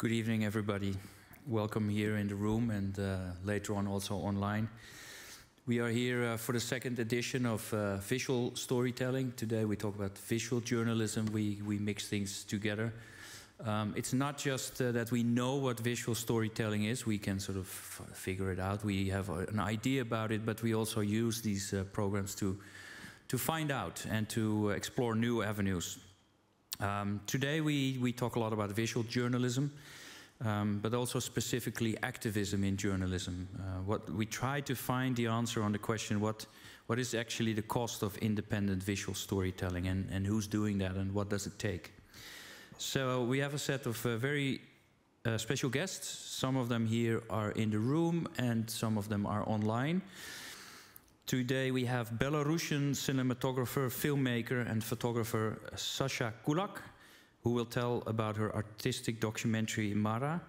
Good evening, everybody. Welcome here in the room and later on also online. We are here for the second edition of visual storytelling. Today we talk about visual journalism. We mix things together. It's not just that we know what visual storytelling is. We can sort of figure it out. We have an idea about it, but we also use these programs to find out and to explore new avenues. Today we talk a lot about visual journalism, but also specifically activism in journalism. What we try to find the answer on the question, what is actually the cost of independent visual storytelling, and who's doing that, and what does it take? So we have a set of very special guests. Some of them here are in the room and some of them are online. Today we have Belarusian cinematographer, filmmaker and photographer Sasha Kulak, who will tell about her artistic documentary Mara,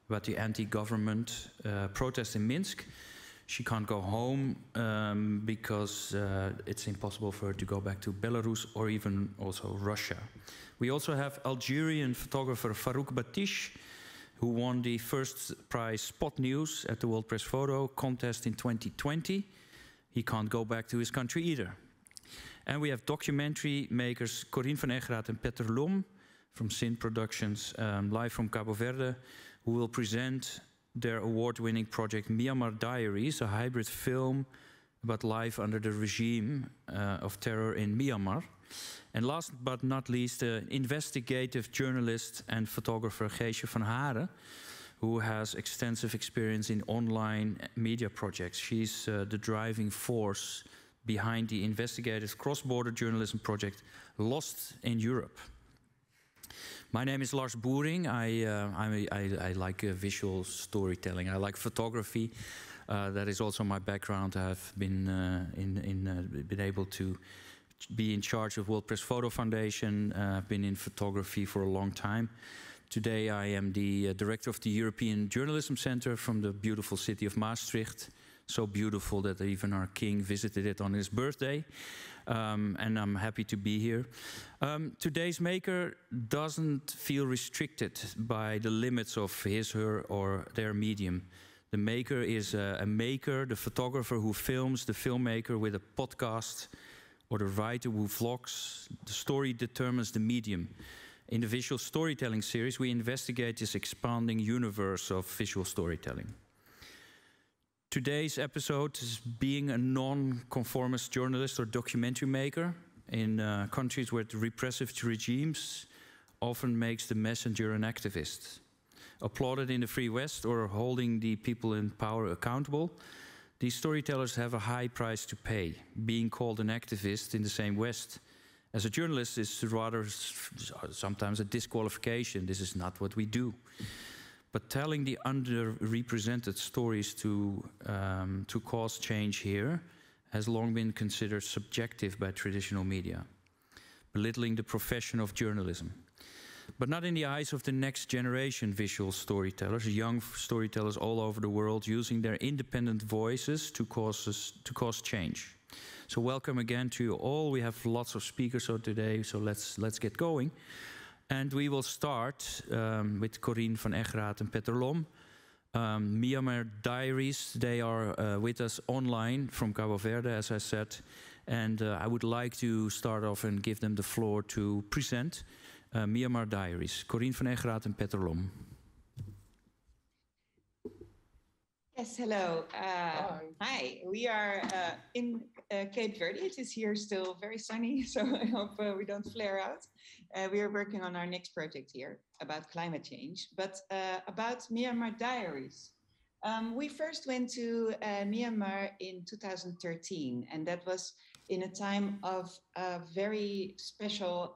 about the anti-government protest in Minsk. She can't go home because it's impossible for her to go back to Belarus or even also Russia. We also have Algerian photographer Farouk Batiche, who won the first prize Spot News at the World Press Photo contest in 2020. He can't go back to his country either. And we have documentary makers Corinne van Egeraat and Petr from ZIN Productions, live from Cabo Verde, who will present their award-winning project Myanmar Diaries, a hybrid film about life under the regime of terror in Myanmar. And last but not least, investigative journalist and photographer Geesje van Haren, who has extensive experience in online media projects. She's the driving force behind the investigative cross-border journalism project Lost in Europe. My name is Lars Boering. I like visual storytelling. I like photography. That is also my background. I've been been able to be in charge of World Press Photo Foundation. I've been in photography for a long time. Today I am the director of the European Journalism Center from the beautiful city of Maastricht. So beautiful that even our king visited it on his birthday. And I'm happy to be here. Today's maker doesn't feel restricted by the limits of his, her, or their medium. The maker is a maker, the photographer who films, the filmmaker with a podcast, or the writer who vlogs. The story determines the medium. In the visual storytelling series, we investigate this expanding universe of visual storytelling. Today's episode is being a non-conformist journalist or documentary maker in countries with repressive regimes often makes the messenger an activist. Applauded in the Free West or holding the people in power accountable, these storytellers have a high price to pay. Being called an activist in the same West as a journalist is rather sometimes a disqualification. This is not what we do. But telling the underrepresented stories to cause change here has long been considered subjective by traditional media, belittling the profession of journalism. But not in the eyes of the next generation visual storytellers, young storytellers all over the world using their independent voices to cause change. So welcome again to you all. We have lots of speakers today, so let's get going. And we will start with Corinne van Egeraat and Petr. Myanmar Diaries, they are with us online from Cabo Verde, as I said. And I would like to start off and give them the floor to present Myanmar Diaries. Corinne van Egeraat and Petr. Yes, hello. Hi, we are in Cape Verde. It is here still very sunny, so I hope we don't flare out. We are working on our next project here about climate change, but about Myanmar Diaries. We first went to Myanmar in 2013, and that was in a time of very special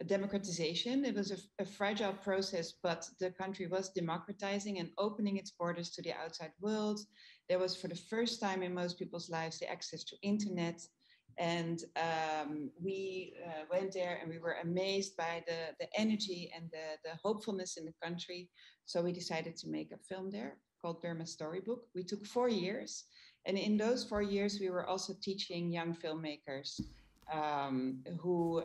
democratization. It was a fragile process, but the country was democratizing and opening its borders to the outside world. There was, for the first time in most people's lives, the access to internet. And we went there and we were amazed by the energy and the hopefulness in the country. So we decided to make a film there called Burma's Storybook. We took 4 years. And in those 4 years, we were also teaching young filmmakers who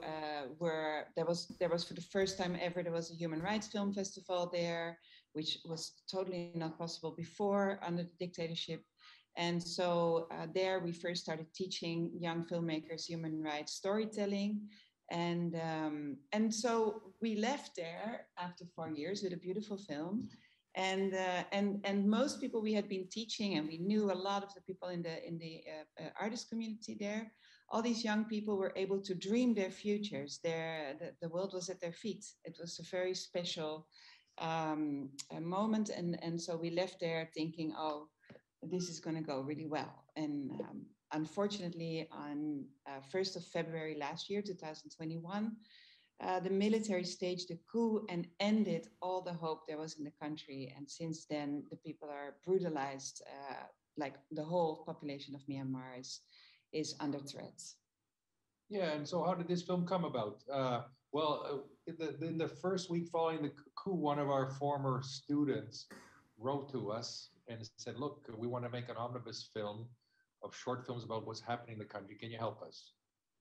there was for the first time ever, there was a human rights film festival there, which was totally not possible before under the dictatorship. And so there we first started teaching young filmmakers human rights storytelling. And so we left there after 4 years with a beautiful film. And most people we had been teaching, and we knew a lot of the people in the artist community there. All these young people were able to dream their futures. The world was at their feet. It was a very special moment. And so we left there thinking, oh, this is going to go really well. And unfortunately, on 1st of February last year, 2021, the military staged a coup and ended all the hope there was in the country. And since then, the people are brutalized, like the whole population of Myanmar is under threat. Yeah, and so how did this film come about? In the first week following the coup, one of our former students wrote to us and said, look, we want to make an omnibus film of short films about what's happening in the country. Can you help us?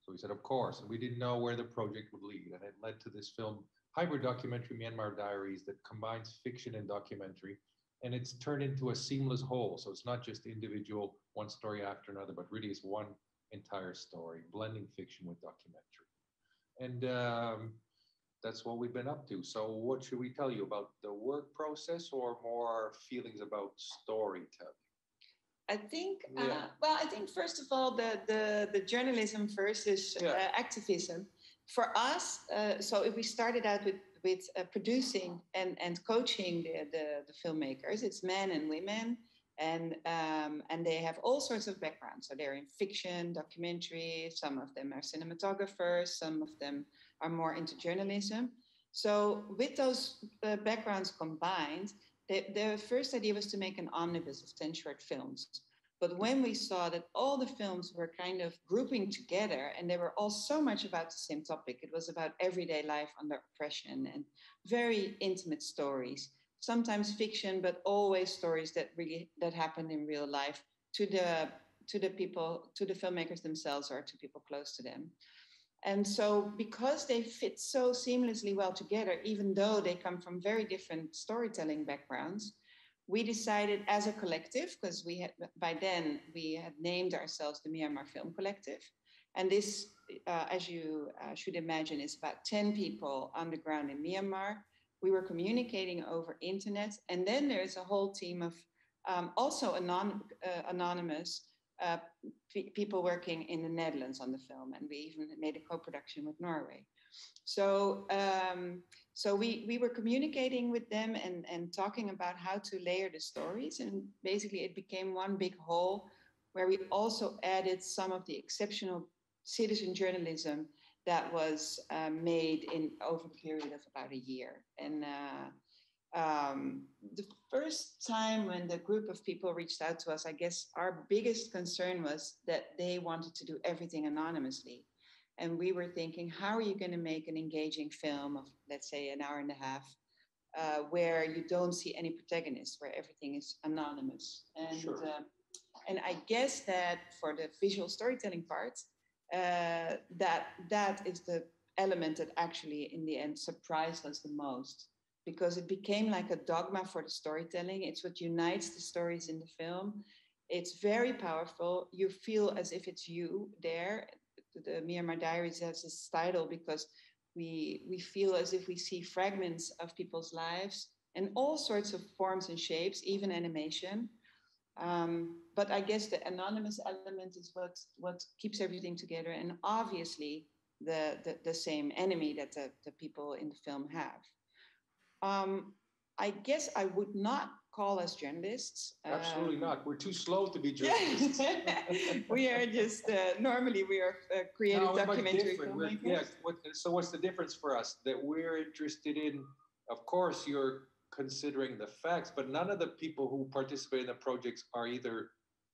So we said, of course. And we didn't know where the project would lead. And it led to this film, hybrid documentary, Myanmar Diaries, that combines fiction and documentary. And it's turned into a seamless whole. So it's not just individual, one story after another, but really is one entire story, blending fiction with documentary. And that's what we've been up to. So what should we tell you about the work process, or more feelings about storytelling? I think, I think first of all, the journalism versus activism. For us, so if we started out with producing and coaching the filmmakers, it's men and women, and they have all sorts of backgrounds. So they're in fiction, documentary, some of them are cinematographers, some of them are more into journalism. So with those backgrounds combined, the first idea was to make an omnibus of 10 short films. But when we saw that all the films were kind of grouping together and they were all so much about the same topic, it was about everyday life under oppression and very intimate stories, sometimes fiction, but always stories that happened in real life to the people, to the filmmakers themselves or to people close to them. And so because they fit so seamlessly well together, even though they come from very different storytelling backgrounds, we decided as a collective, because by then we had named ourselves the Myanmar Film Collective. And this, as you should imagine, is about 10 people on the ground in Myanmar. We were communicating over internet. And then there's a whole team of also anonymous people working in the Netherlands on the film. And we even made a co-production with Norway. So we were communicating with them and talking about how to layer the stories. And basically it became one big whole where we also added some of the exceptional citizen journalism that was made over the period of about a year. And the first time when the group of people reached out to us, I guess our biggest concern was that they wanted to do everything anonymously. And we were thinking, how are you going to make an engaging film of, let's say, an hour and a half, where you don't see any protagonists, where everything is anonymous? And, sure. And I guess that for the visual storytelling part, that is the element that actually, in the end, surprised us the most, because it became like a dogma for the storytelling. It's what unites the stories in the film. It's very powerful. You feel as if it's you there. The Myanmar Diaries has this title because we feel as if we see fragments of people's lives in all sorts of forms and shapes, even animation. But I guess the anonymous element is what keeps everything together, and obviously the same enemy that the people in the film have. I guess I would not call us journalists. Absolutely not. We're too slow to be journalists. We are just, normally we are creative documentary filmmakers. So what's the difference for us? That we're interested in, of course, you're considering the facts, but none of the people who participate in the projects are either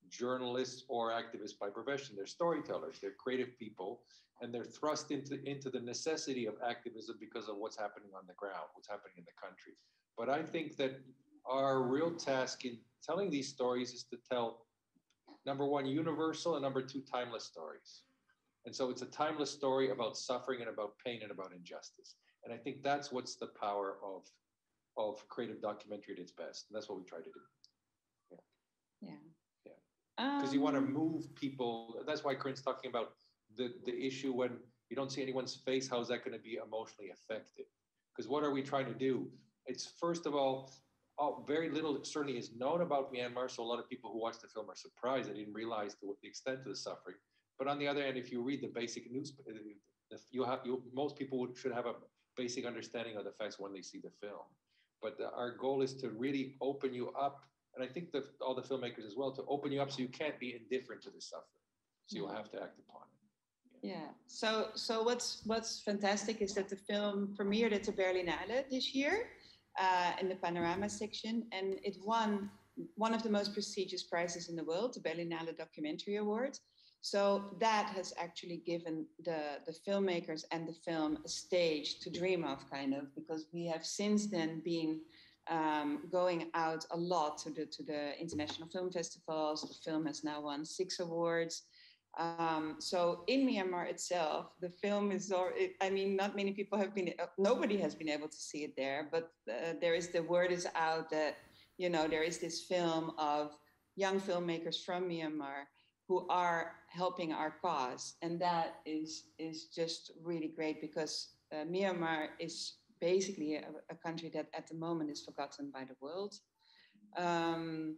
journalists or activists by profession. They're storytellers, they're creative people, and they're thrust into the necessity of activism because of what's happening on the ground, what's happening in the country. But I think that our real task in telling these stories is to tell, number one, universal, and number two, timeless stories. And so it's a timeless story about suffering and about pain and about injustice. And I think that's what's the power of creative documentary at its best. And that's what we try to do. Because you want to move people. That's why Corinne's talking about the issue when you don't see anyone's face. How is that going to be emotionally effective? Because what are we trying to do? It's first of all, very little certainly is known about Myanmar. So a lot of people who watch the film are surprised. They didn't realize the extent of the suffering. But on the other hand, if you read the basic news, most people should have a basic understanding of the facts when they see the film. But our goal is to really open you up. And I think that all the filmmakers as well, to open you up so you can't be indifferent to the suffering. So you'll have to act upon it. Yeah. So what's fantastic is that the film premiered at the Berlinale this year in the panorama section, and it won one of the most prestigious prizes in the world, the Berlinale Documentary Award. So that has actually given the filmmakers and the film a stage to dream of, kind of, because we have since then been going out a lot to the international film festivals. The film has now won 6 awards. So in Myanmar itself, the film is, I mean, not many people have been, nobody has been able to see it there, but the word is out that, you know, there is this film of young filmmakers from Myanmar who are helping our cause. And that is just really great, because Myanmar is basically a country that at the moment is forgotten by the world. And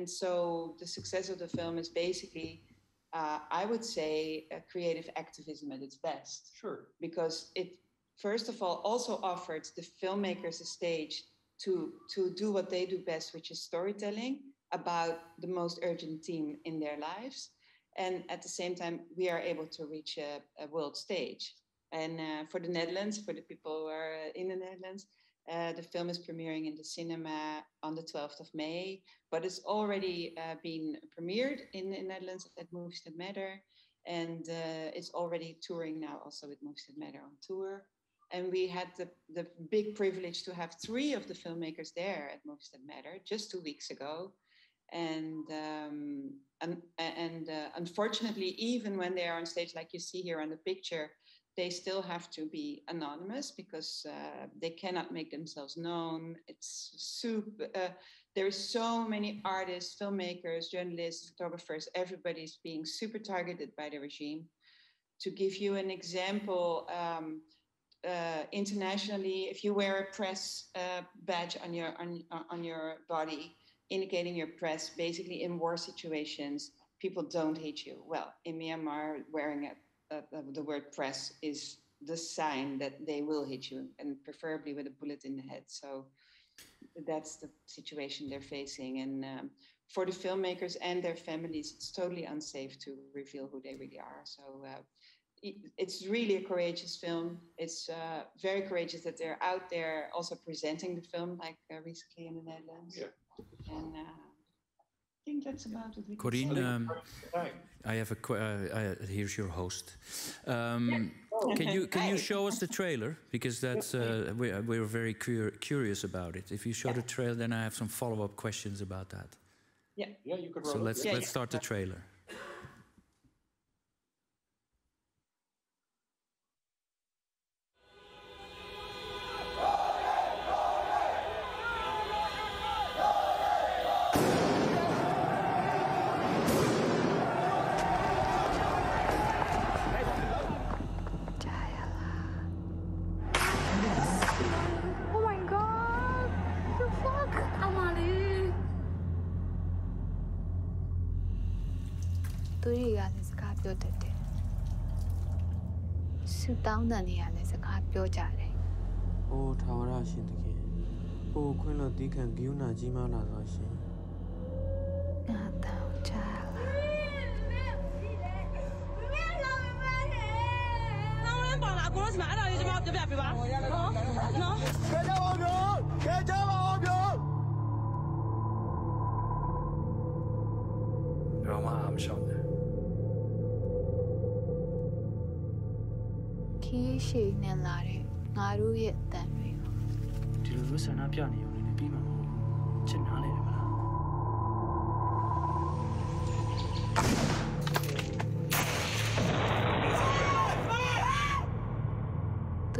so the success of the film is basically, I would say, a creative activism at its best. Sure. Because it, first of all, also offered the filmmakers a stage to do what they do best, which is storytelling about the most urgent theme in their lives. And at the same time, we are able to reach a world stage. And for the Netherlands, for the people who are in the Netherlands, the film is premiering in the cinema on the 12th of May, but it's already been premiered in the Netherlands at Movies That Matter. And it's already touring now also with Movies That Matter on tour. And we had the big privilege to have 3 of the filmmakers there at Movies That Matter just 2 weeks ago. And unfortunately, even when they are on stage, like you see here on the picture, they still have to be anonymous because they cannot make themselves known. It's super. There is so many artists, filmmakers, journalists, photographers. Everybody's being super targeted by the regime. To give you an example, internationally, if you wear a press badge on your body, indicating your press, basically in war situations, people don't hate you. Well, in Myanmar, wearing the word press is the sign that they will hit you, and preferably with a bullet in the head. So that's the situation they're facing. And for the filmmakers and their families, it's totally unsafe to reveal who they really are. So it's really a courageous film. It's very courageous that they're out there also presenting the film, like recently in the Netherlands. Yeah. And I think that's about it. Corinne, I have here's your host. Can you show us the trailer, because that's we're very curious about it. If you show the trailer, then I have some follow-up questions about that. Yeah. Yeah, you could. So let's start the trailer.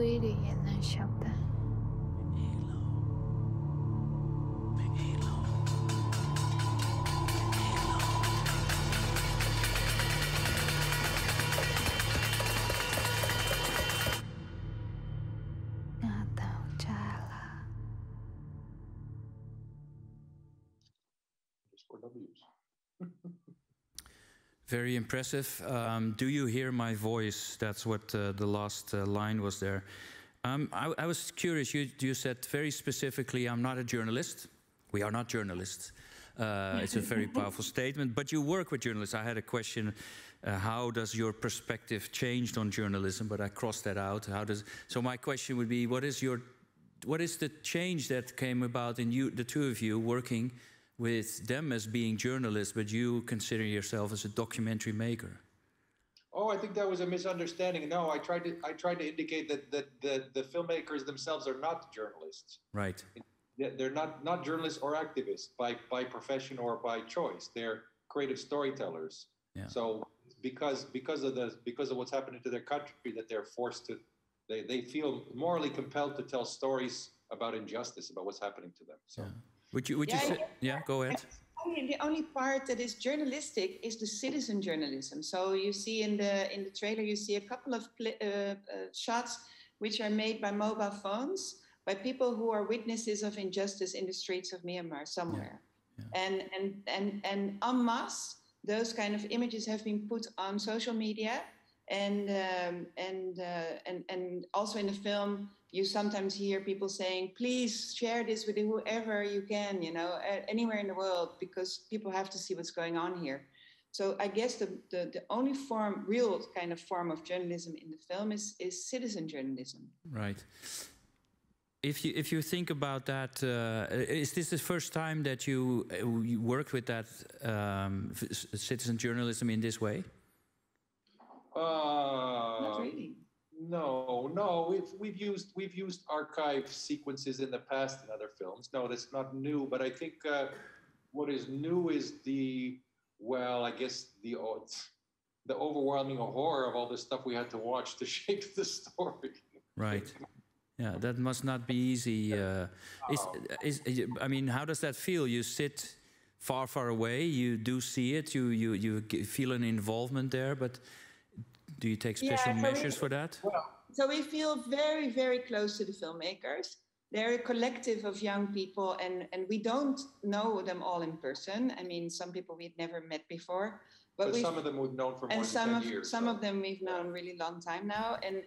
Tweedy in een chapter. Very impressive. Do you hear my voice? That's what the last line was there. I was curious, you said very specifically, I'm not a journalist. We are not journalists. It's a very powerful statement, but you work with journalists. I had a question, how does your perspective change on journalism? But I crossed that out. So my question would be, what is the change that came about in you, the two of you, working with them as being journalists, but you consider yourself as a documentary maker? Oh, I think that was a misunderstanding. No, I tried to indicate that the filmmakers themselves are not journalists. Right. They're not journalists or activists by profession or by choice. They're creative storytellers. Yeah. So because of what's happening to their country, that they're forced to, they feel morally compelled to tell stories about injustice, about what's happening to them. So. Yeah. Would you say, yeah, go ahead. The only part that is journalistic is the citizen journalism. So you see in the trailer, you see a couple of shots which are made by mobile phones by people who are witnesses of injustice in the streets of Myanmar somewhere. Yeah. Yeah. And en masse, those kind of images have been put on social media, and also in the film, you sometimes hear people saying, please share this with whoever you can, you know, anywhere in the world, because people have to see what's going on here. So I guess the only real kind of form of journalism in the film is citizen journalism. Right. If you think about that, is this the first time that you worked with that citizen journalism in this way? Not really. No. We've used archive sequences in the past in other films. No, that's not new. But I think what is new is the overwhelming horror of all the stuff we had to watch to shape the story. Right. Yeah, that must not be easy. I mean, how does that feel? You sit far away. You do see it. You feel an involvement there, but. Do you take special measures for that? So we feel very, very close to the filmmakers. They're a collective of young people, and we don't know them all in person. I mean, some people we've never met before. But some of them we've known for more than 10 years. Some of them we've known a really long time now. And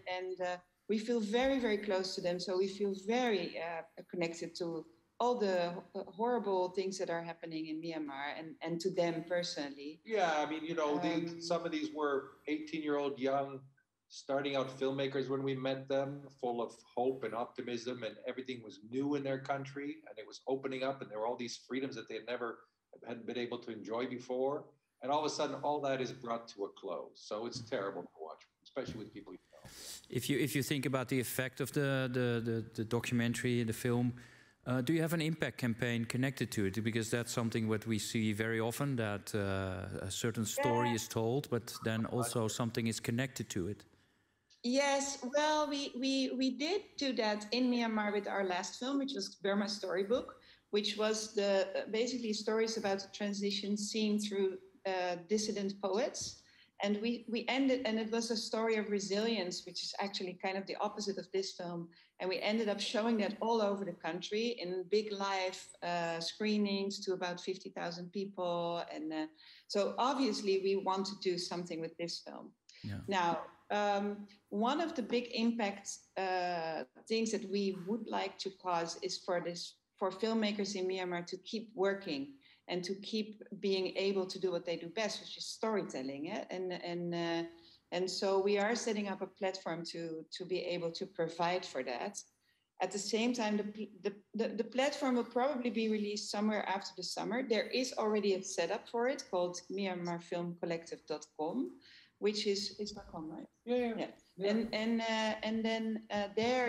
we feel very, very close to them. So we feel very connected to all the horrible things that are happening in Myanmar and to them personally. Yeah, I mean, you know, some of these were 18-year-old young, starting out filmmakers when we met them, full of hope and optimism, and everything was new in their country, and it was opening up, and there were all these freedoms that they hadn't been able to enjoy before. And all of a sudden, all that is brought to a close. So it's terrible to watch, especially with people you know. If you think about the effect of the documentary, the film, do you have an impact campaign connected to it? Because that's something what we see very often, that a certain story is told, but then also something is connected to it. Yes, well, we did do that in Myanmar with our last film, which was Burma Storybook, which was basically stories about the transition seen through dissident poets. And we ended, and it was a story of resilience, which is actually kind of the opposite of this film. And we ended up showing that all over the country in big live screenings to about 50,000 people. And so obviously we want to do something with this film. Yeah. Now, one of the big impact things that we would like to cause is for filmmakers in Myanmar to keep working and to keep being able to do what they do best, which is storytelling. And so we are setting up a platform to be able to provide for that. At the same time, the platform will probably be released somewhere after the summer. There is already a setup for it called MyanmarFilmCollective.com, which is .com, right? Yeah. And then there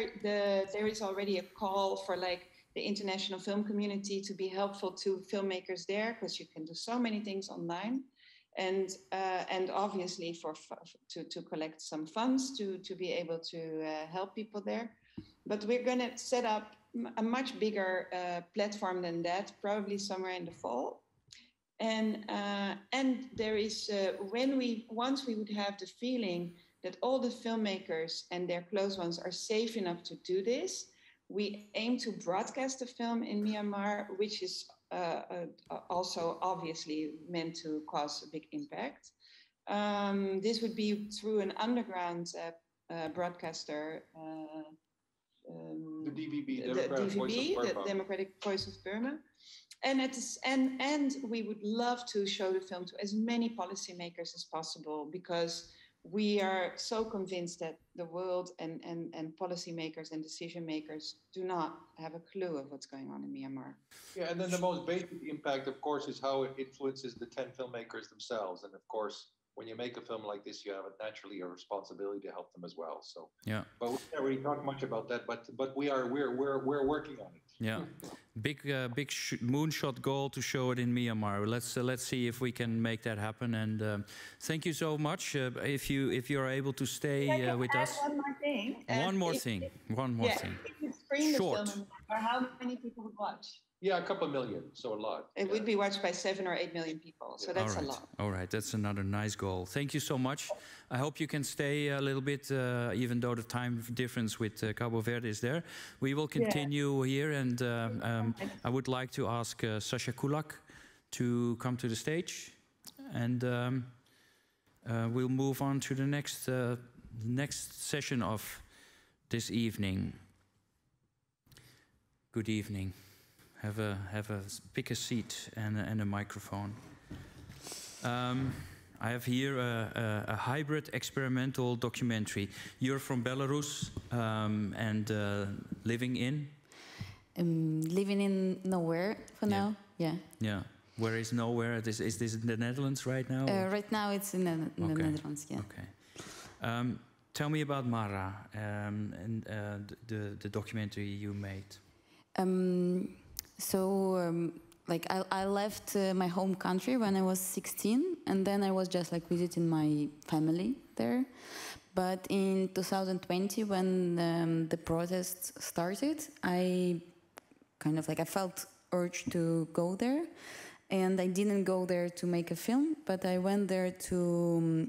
is already a call for like the international film community to be helpful to filmmakers there, because you can do so many things online. and obviously to collect some funds to be able to help people there. But we're going to set up a much bigger platform than that, probably somewhere in the fall. And there is once we would have the feeling that all the filmmakers and their close ones are safe enough to do this, we aim to broadcast the film in Myanmar, which is also obviously meant to cause a big impact. This would be through an underground broadcaster, the DVB, the Democratic Voice of Burma. And we would love to show the film to as many policymakers as possible, because we are so convinced that the world and policymakers and decision makers do not have a clue of what's going on in Myanmar. Yeah, and then the most basic impact, of course, is how it influences the 10 filmmakers themselves. And of course, when you make a film like this, you have naturally a responsibility to help them as well. So yeah, but we can't really talk much about that. But we're working on it. Yeah, big moonshot goal to show it in Myanmar. Let's see if we can make that happen. And thank you so much. If you are able to stay with us. One more thing. One more thing. If you screen Short. the film, or how many people would watch? Yeah, a couple million, so a lot. It would be watched by 7 or 8 million people, so that's a lot. All right, that's another nice goal. Thank you so much. I hope you can stay a little bit, even though the time difference with Cabo Verde is there. We will continue here, and I would like to ask Sasha Kulak to come to the stage, and we'll move on to the next session of this evening. Good evening. Pick a seat and a microphone. I have here a hybrid experimental documentary. You're from Belarus and living in? Living in nowhere for now. Yeah. Yeah. Where is nowhere? Is this in the Netherlands right now? Right now it's in the Netherlands. Yeah. Okay. Tell me about Mara and the documentary you made. Like I left my home country when I was 16, and then I was just like visiting my family there. But in 2020, when the protests started, I kind of like I felt urge to go there, and I didn't go there to make a film, but I went there to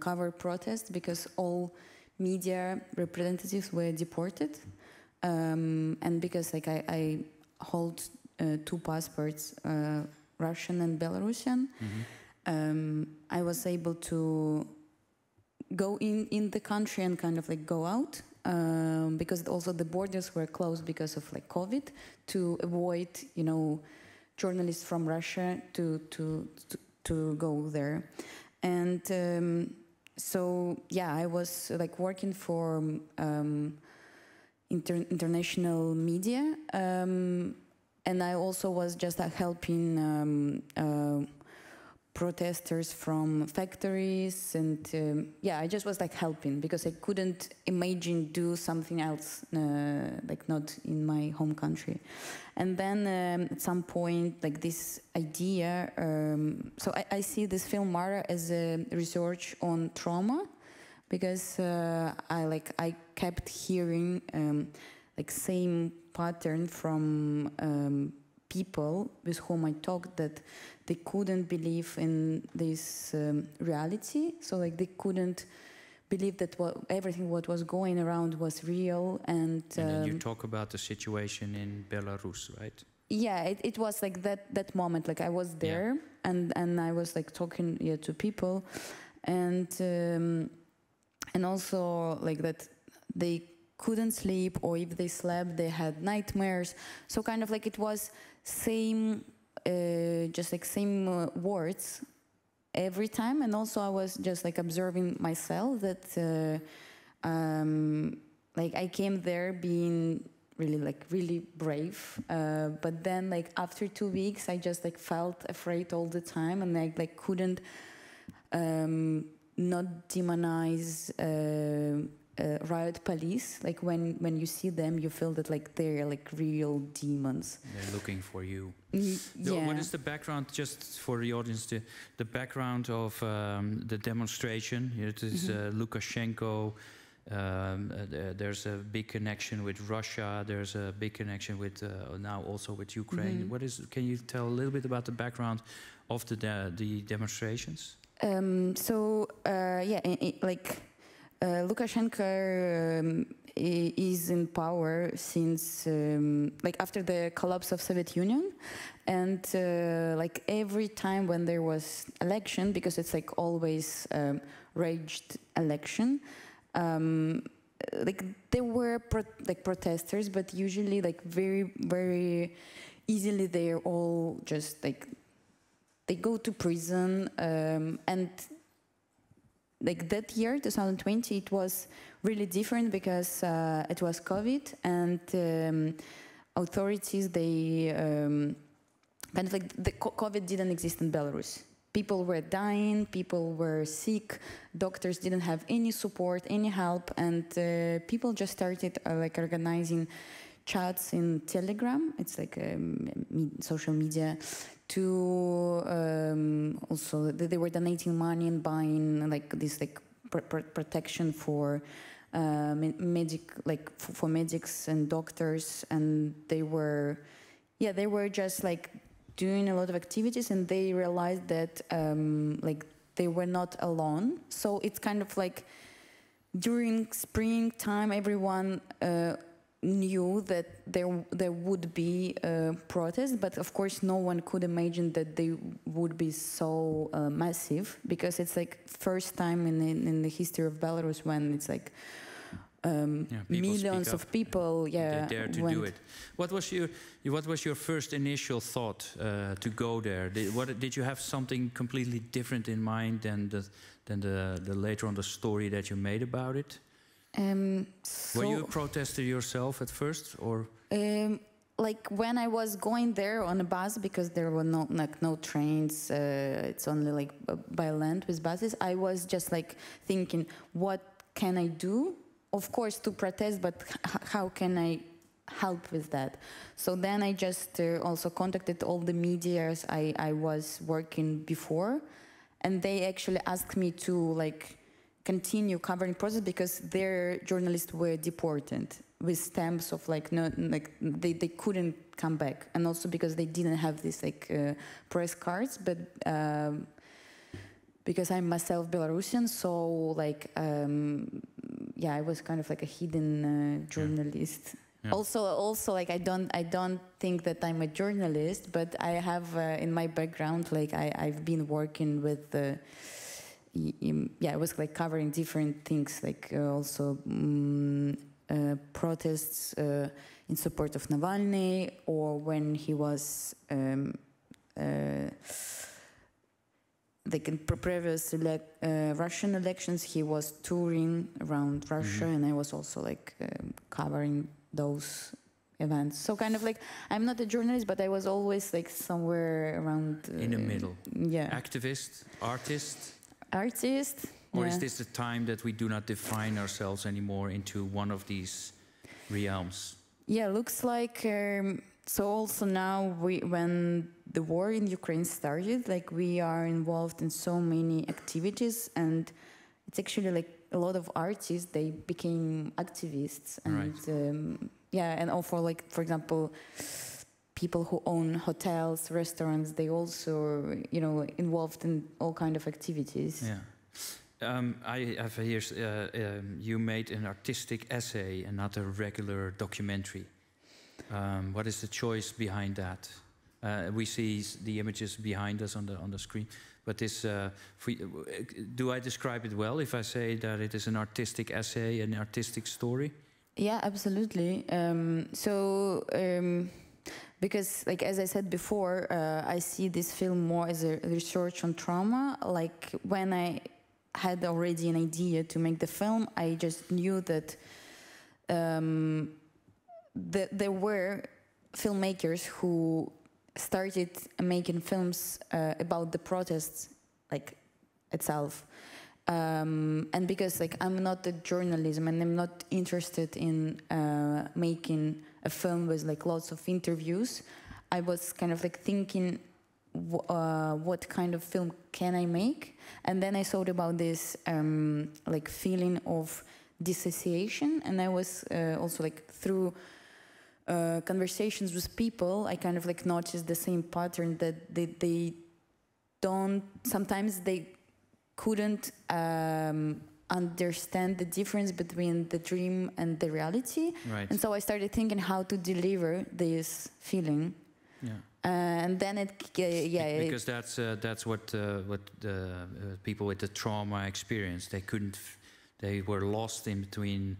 cover protests because all media representatives were deported, and because like I hold 2 passports, Russian and Belarusian. Mm-hmm. I was able to go in the country and kind of like go out because also the borders were closed because of like COVID, to avoid, you know, journalists from Russia to go there. And so yeah, I was like working for international media. And I also was just helping protesters from factories, and yeah, I just was like helping because I couldn't imagine do something else, like not in my home country. And then at some point, like this idea, so I see this film Mara as a research on trauma, because I kept hearing like same pattern from people with whom I talked, that they couldn't believe in this reality. So like they couldn't believe that everything what was going around was real. And you talk about the situation in Belarus, right? Yeah, it was like that moment. Like I was there, and I was like talking to people, and also like that they couldn't sleep, or if they slept, they had nightmares. So kind of like it was same, just like same words every time. And also I was just like observing myself that like I came there being really brave, but then like after 2 weeks I just like felt afraid all the time, and I like couldn't not demonize riot police. Like when you see them, you feel that like they're like real demons. They're looking for you. Yeah. What is the background, just for the audience, the background of the demonstration? It is Lukashenko. There's a big connection with Russia. There's a big connection with now also with Ukraine. Can you tell a little bit about the background of the demonstrations? Lukashenko is in power since like after the collapse of Soviet Union, and like every time when there was election, because it's like always raged election, like there were protesters, but usually like very, very easily they're all just like they go to prison, and like that year 2020 it was really different because it was COVID, and authorities, they kind of like the COVID didn't exist in Belarus. People were dying, people were sick, doctors didn't have any support, any help, and people just started like organizing chats in Telegram. It's like social media. To also they were donating money and buying like this like protection for for medics and doctors, and they were just like doing a lot of activities, and they realized that like they were not alone. So it's kind of like during springtime everyone knew that there would be protests, but of course no one could imagine that they would be so massive, because it's like first time in the history of Belarus when it's like millions of people they dare to do it. What was your first initial thought to go there? Did you have something completely different in mind than the later on the story that you made about it? Were you a protester yourself at first, or? Like when I was going there on a bus, because there were no trains, it's only like by land with buses. I was just like thinking, what can I do? Of course, to protest, but how can I help with that? So then I just also contacted all the medias I was working before, and they actually asked me to like continue covering process, because their journalists were deported with stamps of like no, like they couldn't come back, and also because they didn't have this like press cards, but because I'm myself Belarusian, so like I was kind of like a hidden journalist. Yeah. Also like I don't think that I'm a journalist, but I have in my background like I've been working with I was like covering different things, like also protests in support of Navalny, or when he was like in previous Russian elections, he was touring around Russia, and I was also like covering those events. So kind of like I'm not a journalist, but I was always like somewhere around in the middle. Yeah. Activist, artist. Or is this the time that we do not define ourselves anymore into one of these realms? Yeah, looks like so also now when the war in Ukraine started, like we are involved in so many activities, and it's actually like a lot of artists, they became activists, and right. And also like, for example, people who own hotels, restaurants, they also, involved in all kind of activities. Yeah. I have here, you made an artistic essay and not a regular documentary. What is the choice behind that? We see the images behind us on the screen, but this, do I describe it well if I say that it is an artistic essay, an artistic story? Yeah, absolutely. Because, like as I said before, I see this film more as a research on trauma. Like when I had already an idea to make the film, I just knew that there were filmmakers who started making films about the protests, like itself, And because like I'm not a journalism and I'm not interested in making a film with like lots of interviews, I was kind of like thinking what kind of film can I make? And then I thought about this like feeling of dissociation, and I was also like through conversations with people, I kind of like noticed the same pattern that they don't, sometimes they couldn't understand the difference between the dream and the reality. Right. And so I started thinking how to deliver this feeling. Yeah. And then because that's what people with the trauma experience. They couldn't. They were lost in between.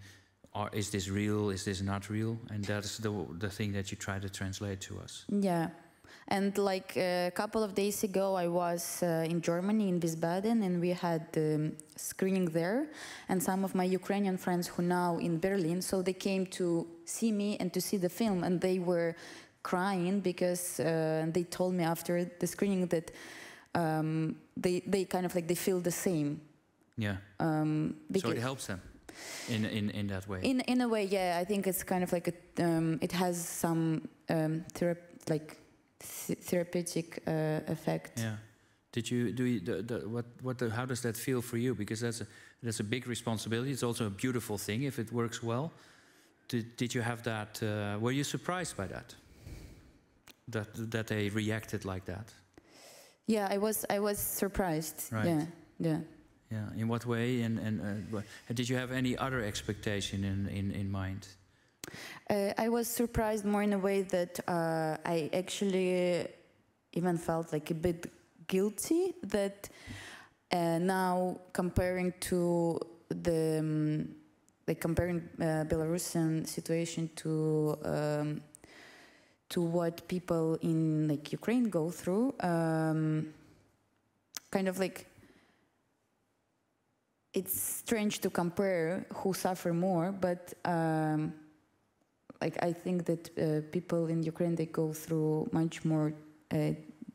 Is this real? Is this not real? And that's the thing that you try to translate to us. Yeah. And like a couple of days ago, I was in Germany, in Wiesbaden, and we had screening there. And some of my Ukrainian friends who now in Berlin, so they came to see me and to see the film, and they were crying because they told me after the screening that they kind of like they feel the same. Yeah. So it helps them in that way. In a way, yeah. I think it's kind of like it has some therapeutic effect. Yeah. How does that feel for you? Because that's a big responsibility. It's also a beautiful thing if it works well. Did you have that? Were you surprised by that? That they reacted like that? Yeah, I was surprised. Right. Yeah. Yeah. In what way? And did you have any other expectation in mind? I was surprised more in a way that I actually even felt like a bit guilty that now comparing to the comparing Belarusian situation to what people in like Ukraine go through, kind of like it's strange to compare who suffer more, but like I think that people in Ukraine, they go through much more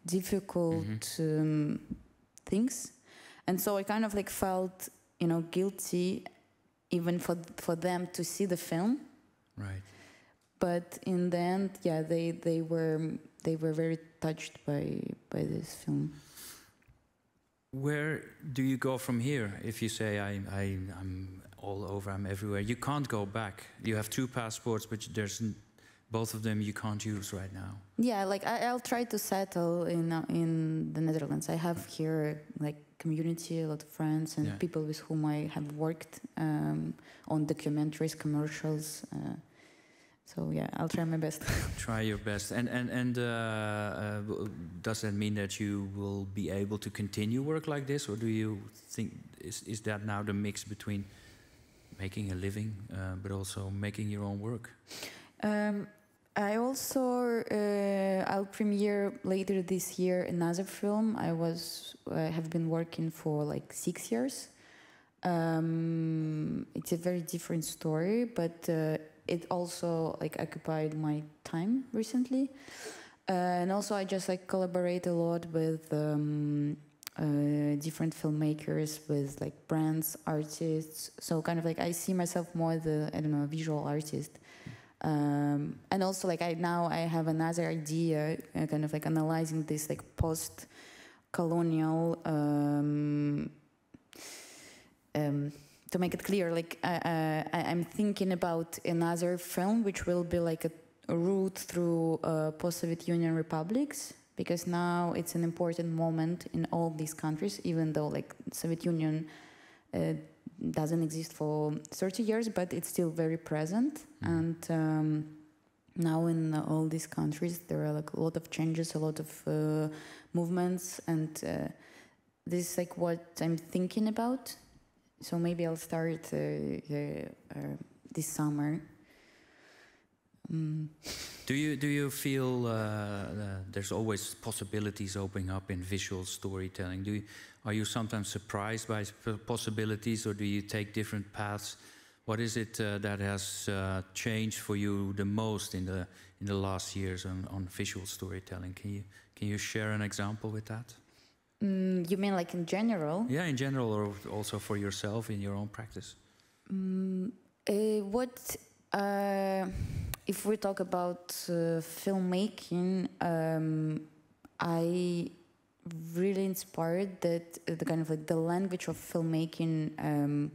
difficult things, and so I kind of like felt guilty even for them to see the film. Right. But in the end, yeah, they were very touched by this film. Where do you go from here? If you say I'm all over, I'm everywhere, you can't go back. You have 2 passports, but both of them you can't use right now. Yeah, like I'll try to settle in the Netherlands. I have here like community, a lot of friends and people with whom I have worked on documentaries, commercials. So yeah, I'll try my best. Try your best. And does that mean that you will be able to continue work like this, or do you think is that now the mix between making a living but also making your own work? I also I'll premiere later this year another film. I have been working for like 6 years. It's a very different story, but it also like occupied my time recently, and also I just like collaborate a lot with different filmmakers, with like brands, artists. So kind of like I see myself more the visual artist, and also like I have another idea, kind of like analyzing this like post-colonial. To make it clear, like I'm thinking about another film which will be like a route through post-Soviet Union republics, because now it's an important moment in all these countries, even though like Soviet Union doesn't exist for 30 years, but it's still very present. And now in all these countries there are like a lot of changes, a lot of movements, and this is like what I'm thinking about. So maybe I'll start this summer. Do you feel there's always possibilities opening up in visual storytelling? Are you sometimes surprised by possibilities, or do you take different paths? What is it that has changed for you the most in the last years on visual storytelling? Can you share an example with that? You mean like in general? Yeah, in general, or also for yourself in your own practice. If we talk about filmmaking, I really inspired that the kind of like the language of filmmaking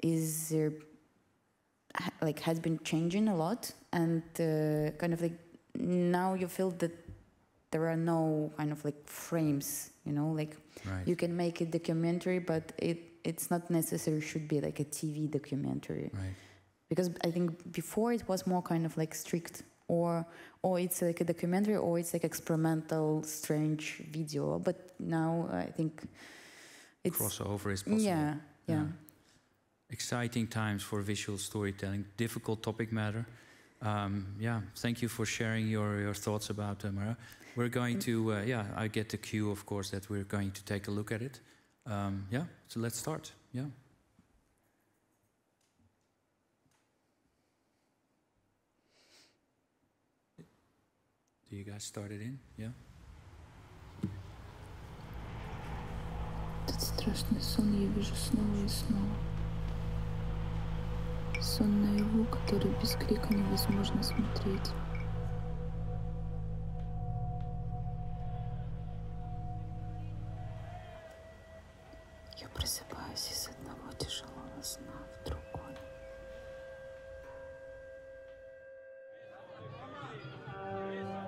is like has been changing a lot, and kind of like now you feel that there are no kind of like frames, you know, like you can make a documentary, but it's not necessary should be like a TV documentary. Right. Because I think before it was more kind of like strict, or it's like a documentary, or it's like experimental, strange video. But now I think it's crossover is possible. Yeah. Exciting times for visual storytelling. Difficult topic matter. Thank you for sharing your thoughts about Mara. We're going to I get the cue, of course, that we're going to take a look at it. So let's start. Yeah. Do you guys start it in? Yeah. Этот страшный сон я вижу снова и снова. Сон наяву, который без крика невозможно смотреть. Я просыпаюсь из одного тяжелого сна в другой.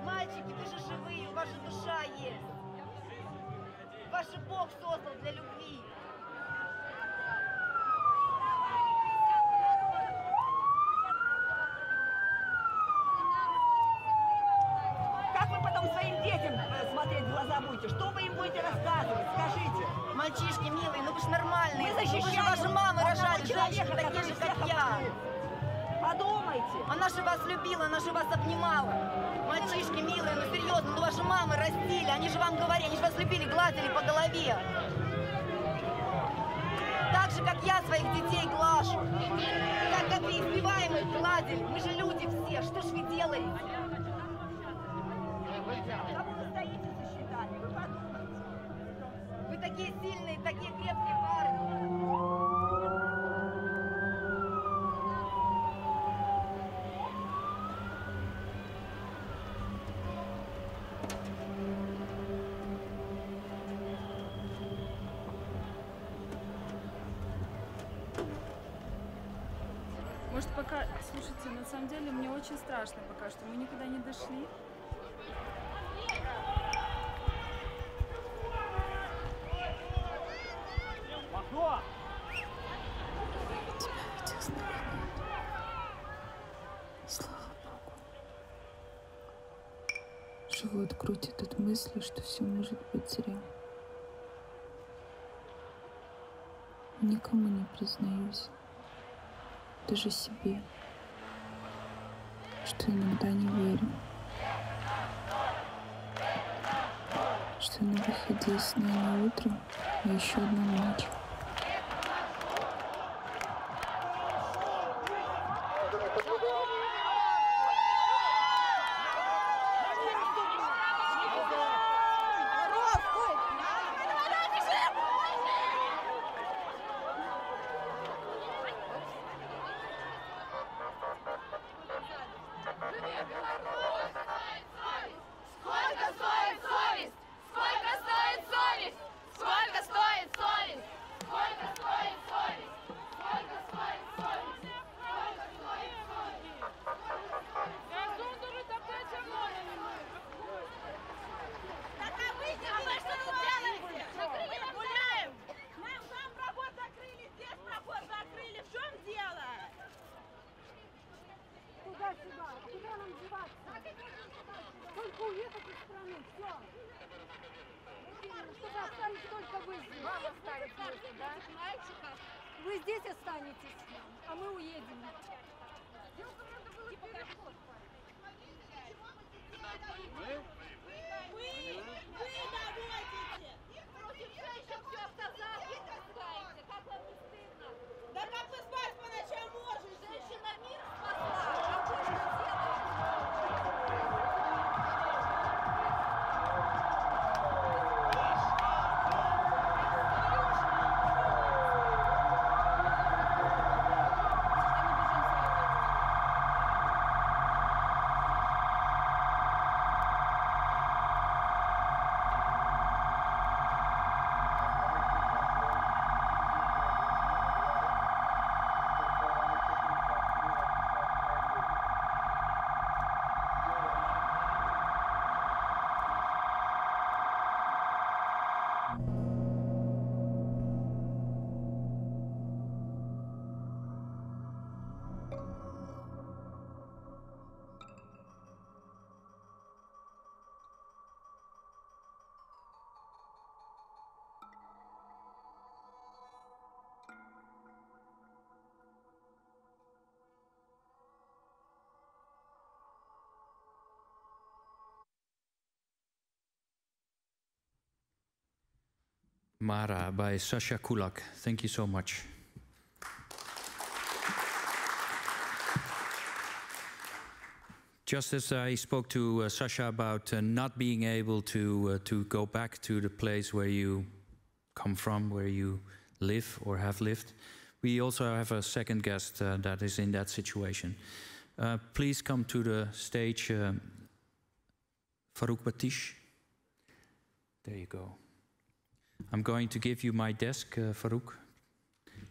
Мальчики, вы же живые, ваша душа есть. Ваш Бог создал для любви. Как вы потом своим детям смотреть в глаза будете? Что вы им будете рассказывать? Скажите. Мальчишки, милые, ну вы же нормальные. Вы защищаете. Ваши мамы рожали женщин, такие же, как я. Подумайте. Она же вас любила, она же вас обнимала. Мальчишки, милые, ну серьезно, ну ваши мамы растили, они же вам говорили, они же вас любили, гладили по голове. Так же, как я своих детей глажу. Как вы избиваемых гладили. Мы же люди все, что ж вы делаете? Кому вы стоите защитать? Вы подумайте. Вы такие сильные, такие крепкие парни. Может, пока... Слушайте, на самом деле мне очень страшно пока что. Мы никуда не дошли. Тебя в этих снах нет. Слава Богу. Живот крутит от мысли, что все может быть зря. Никому не признаюсь. Даже себе, что иногда не верю, что на выходе из сна не утро, а еще одна ночь. Вы здесь останетесь, а мы уедем. Вы доводите! Против женщин все сказали, вы таскаете. Как вам не стыдно? Да как вы спать по ночам можете? Женщина мир спасла. А вы что делаете? Mara by Sasha Kulak. Thank you so much. Just as I spoke to Sasha about not being able to go back to the place where you come from, where you live or have lived, we also have a second guest that is in that situation. Please come to the stage, Farouk Batiche. There you go. I'm going to give you my desk, Farouk.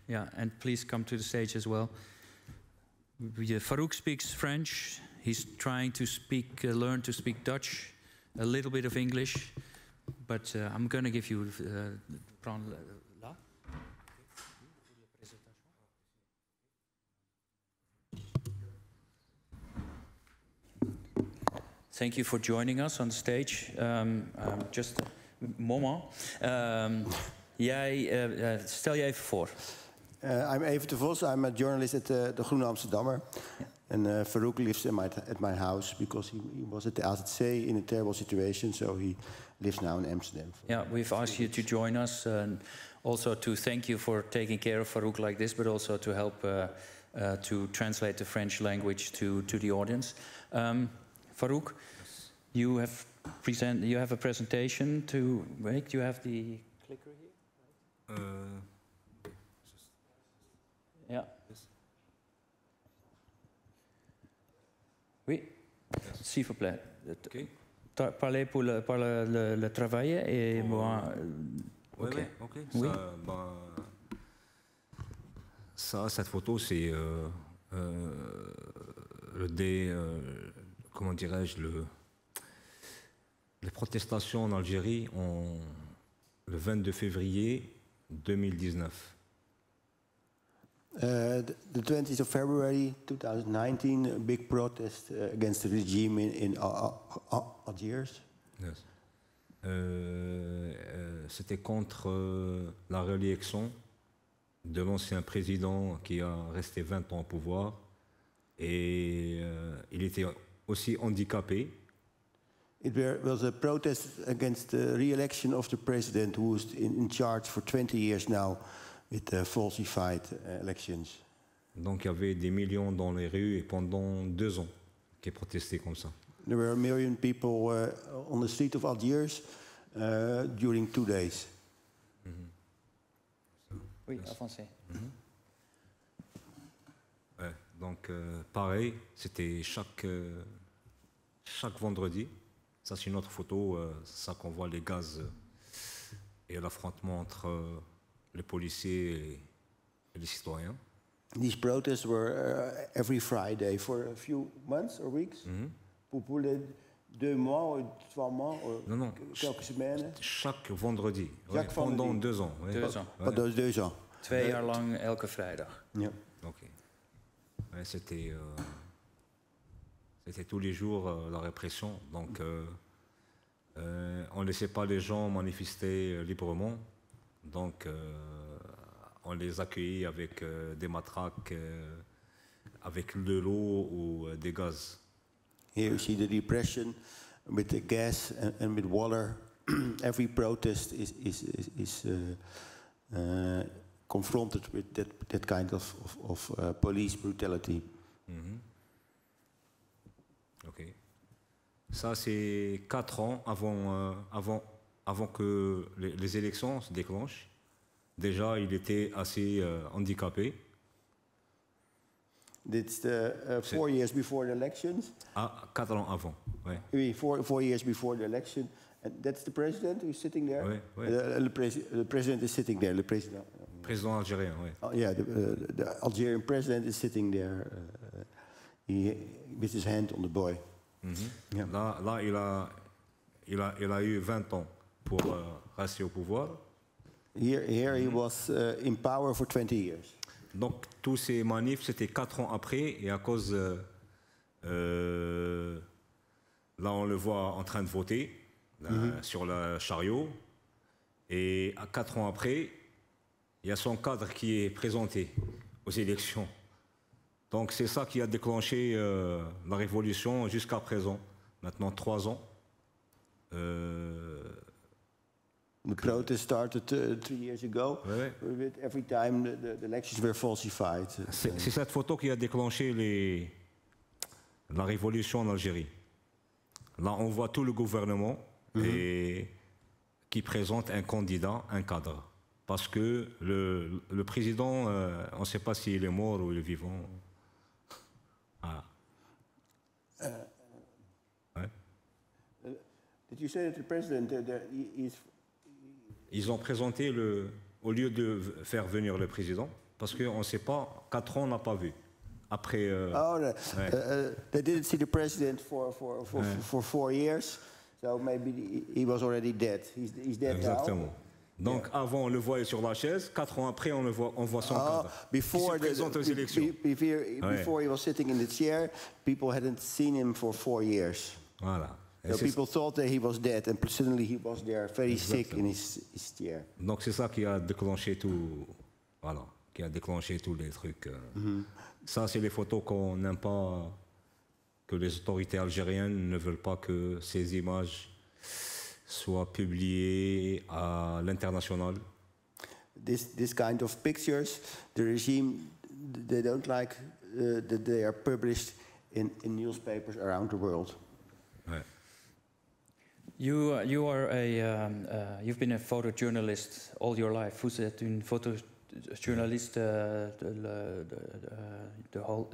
Yeah, and please come to the stage as well. Farouk speaks French. He's trying to speak, learn to speak Dutch, a little bit of English, but I'm going to give you. Thank you for joining us on the stage. Just a moment. Stel je even voor. I'm Evert de Vos. I'm a journalist at the Groene Amsterdammer. And Farouk lives at my house because he was at the AZC in a terrible situation, so he lives now in Amsterdam. Yeah, we've asked you to join us and also to thank you for taking care of Farouk like this, but also to help to translate the French language to the audience. Farouk, you have a presentation to make. Do you have the clicker here? Yeah. Oui, s'il vous plaît. Okay. Parlez pour le travail et moi. Ok. Oui. Cette photo, c'est comment dirais-je, les protestations en Algérie le 22 février 2019. The 20th of February 2019, a big protest against the regime in Algiers. Yes. C'était contre la réélection de l'ancien président qui a resté 20 ans au pouvoir et il était aussi handicapé. It was a protest against the re-election of the president who was in charge for 20 years now. With falsified elections. Donc il y avait des millions dans les rues et pendant 2 ans qui protestaient comme ça. There were 1 million people on the street of Algiers during 2 days. Oui, avancez. Ouais, donc pareil, c'était chaque vendredi. Ça c'est une autre photo, ça qu'on voit les gaz et l'affrontement entre les policiers et les citoyens. These protests were every Friday for a few months or weeks. Pour les 2 mois ou 3 mois ou non, quelques semaines. Chaque vendredi. Ouais, pendant 2 ans. Ouais. 2 ans. Ouais. Pendant 2 ans. 2 jaar lang elke vrijdag. Ja. Ok. Ouais, c'était tous les jours la répression. Donc on ne laissait pas les gens manifester librement. Donc, on les accueillit avec des matraques, avec de l'eau ou des gaz. Here you see the repression with the gas and with water. Every protest is confronted with that kind of police brutality. Ok. Ça, c'est 4 ans avant que les élections se déclenchent. Déjà, il était assez handicapé. It's 4 years before the elections. Ah, 4 ans avant, ouais. Oui, 4 years before the election. And that's the president who's sitting there? Oui, oui. The president is sitting there, the president. Président algérien, oui. Yeah, the Algerian president is sitting there with his hand on the boy. Yeah. Là, il a eu 20 ans pour rester au pouvoir. Here he was in power for 20 years. Donc tous ces manifs, c'était 4 ans après, et à cause, là on le voit en train de voter sur le chariot, et 4 ans après, il y a son cadre qui est présenté aux élections. Donc c'est ça qui a déclenché la révolution jusqu'à présent, maintenant 3 ans. The protest started 3 years ago. With every time the elections were falsified. C'est cette photo qui a déclenché la révolution en Algérie. Là, on voit tout le gouvernement qui présente un candidat, un cadre. Parce que le président, on ne sait pas s'il est mort ou il est vivant. Voilà. Did you say that the president is... Ils ont présenté, au lieu de faire venir le président, parce qu'on ne sait pas, 4 ans on n'a pas vu. Après... they didn't see the president for 4 years, so maybe he was already dead. He's dead. Exactement. Now. Donc avant on le voyait sur la chaise, 4 ans après on voit son cadre. Before il se présente aux élections. Before he was sitting in the chair, people hadn't seen him for 4 years. Voilà. So people thought that he was dead, and suddenly he was there, very sick in his chair. Donc c'est ça qui a déclenché tout, voilà, qui a déclenché tous les trucs. Ça c'est les photos qu'on n'aime pas, que les autorités algériennes ne veulent pas que ces images soient publiées à l'international. This kind of pictures, the regime, they don't like that they are published in newspapers around the world. Ouais. You've been a photojournalist all your life. Vous êtes une photojournaliste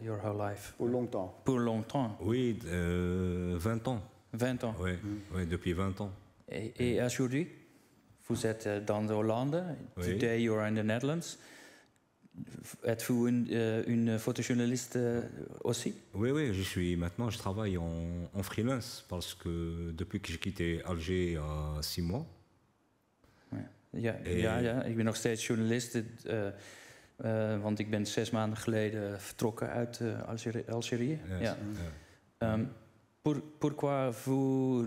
your whole life. Pour longtemps. Pour longtemps. Oui, 20 ans. 20 ans. Oui, oui, depuis 20 ans. Et aujourd'hui, vous êtes dans Hollande. Oui. Today you are in the Netherlands. Êtes-vous une photojournaliste aussi? Oui, oui, maintenant je travaille en freelance parce que depuis que j'ai quitté Alger il y a 6 mois. Ja, ik ben nog steeds journalist, want ik ben 6 maanden geleden vertrokken uit Algerië. Yes. Ja. Pourquoi ce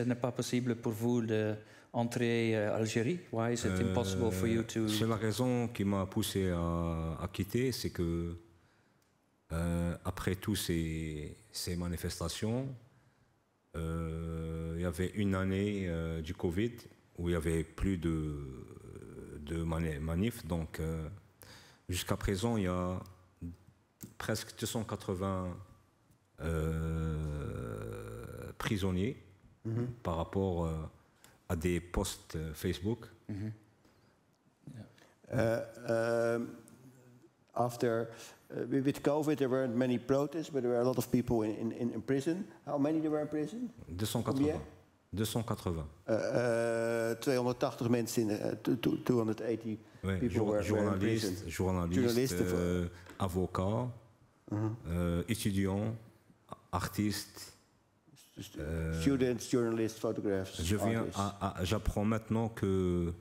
n'est pas possible pour vous d'entrer Algérie? Why is it impossible for you to... C'est la raison qui m'a poussé à quitter, c'est que après tous ces manifestations, il y avait une année du Covid où il n'y avait plus de manifs. Donc jusqu'à présent, il y a presque 280 prisonniers par rapport à des posts Facebook. After with COVID, there weren't many protests, but there were a lot of people in prison. How many there were in prison? 280. 280. 280 mensen 280 people were in prison. Journalistes, avocats, étudiants, artistes. Students, journalists, photographers. J'apprends maintenant que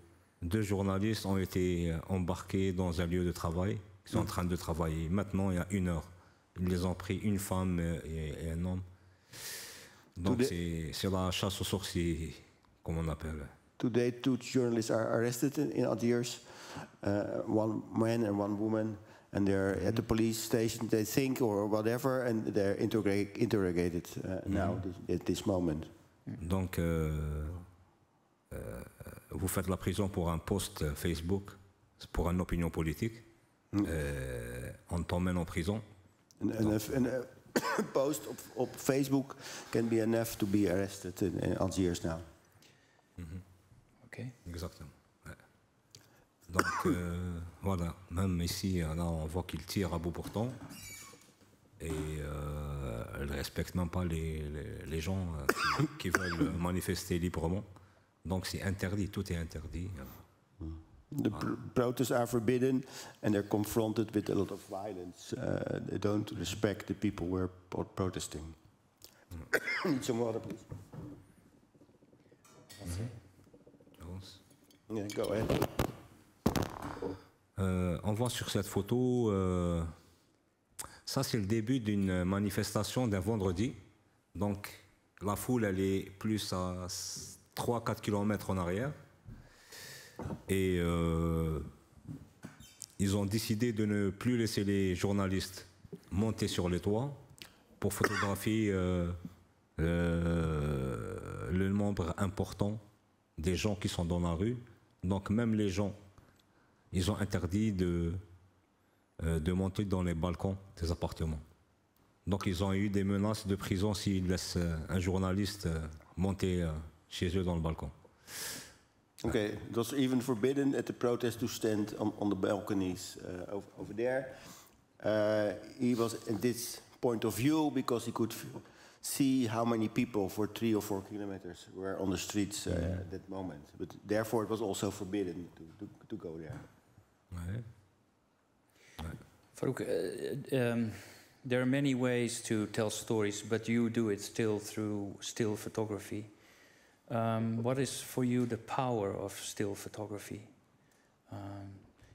2 journalistes ont été embarqués dans un lieu de travail. Ils sont en train de travailler. Maintenant, il y a 1 heure. Ils les ont pris, une femme et un homme. Donc c'est la chasse aux sorciers, comme on appelle. Today, 2 journalists are arrested in Algiers. 1 man and 1 woman. And they're at the police station, they think, or whatever, and they're interrogated now, at this moment. Donc, vous faites la prison pour un post Facebook, pour une opinion politique. On t'emmène en prison. And a post op Facebook can be enough to be arrested in Algiers now. Okay. Exactement. Donc voilà, même ici, là, on voit qu'ils tirent à bout portant et ils ne respectent même pas les gens qui veulent manifester librement. Donc c'est interdit, tout est interdit. The protests are forbidden and they're confronted with a lot of violence. They don't respect the people who are protesting. Need some water, please. Yeah, go ahead. On voit sur cette photo, ça c'est le début d'une manifestation d'un vendredi. Donc la foule elle est plus à 3-4 km en arrière. Et ils ont décidé de ne plus laisser les journalistes monter sur les toits pour photographier le nombre important des gens qui sont dans la rue. Donc même les gens, ils ont interdit de monter dans les balcons des appartements. Donc ils ont eu des menaces de prison s'ils laissent un journaliste monter chez eux dans le balcon. Okay, it was even forbidden at the protest to stand on the balconies over there. He was at this point of view because he could see how many people for 3 or 4 kilometers were on the streets at that moment. But therefore it was also forbidden to go there. Ouais. Farouk, there are many ways to tell stories, but you do it still through still photography. What is for you the power of still photography?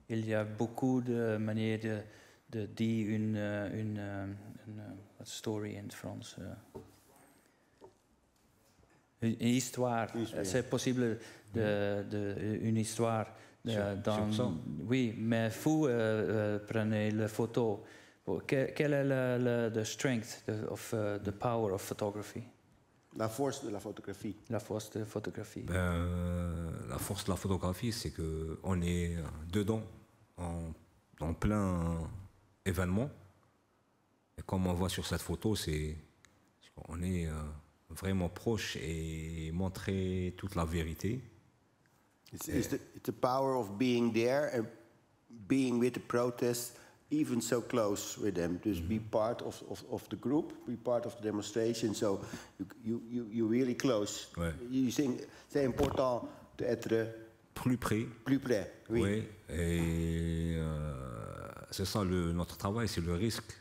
Il y a beaucoup de manières de dire une story in France. Une histoire. C'est possible une histoire. Oui, mais vous prenez la photo. Quelle est la strength of the power of photography? La force de la photographie. La force de la photographie. La force de la photographie, c'est que on est dedans, en plein événement. Et comme on voit sur cette photo, on est vraiment proche et montrer toute la vérité. It's the power of being there and being with the protest, even so close with them. Just be part of the group, be part of the demonstration. So you really close. Ouais. You think c'est important d'être plus près. Plus près, oui. Oui, et c'est ça notre travail, c'est le risque.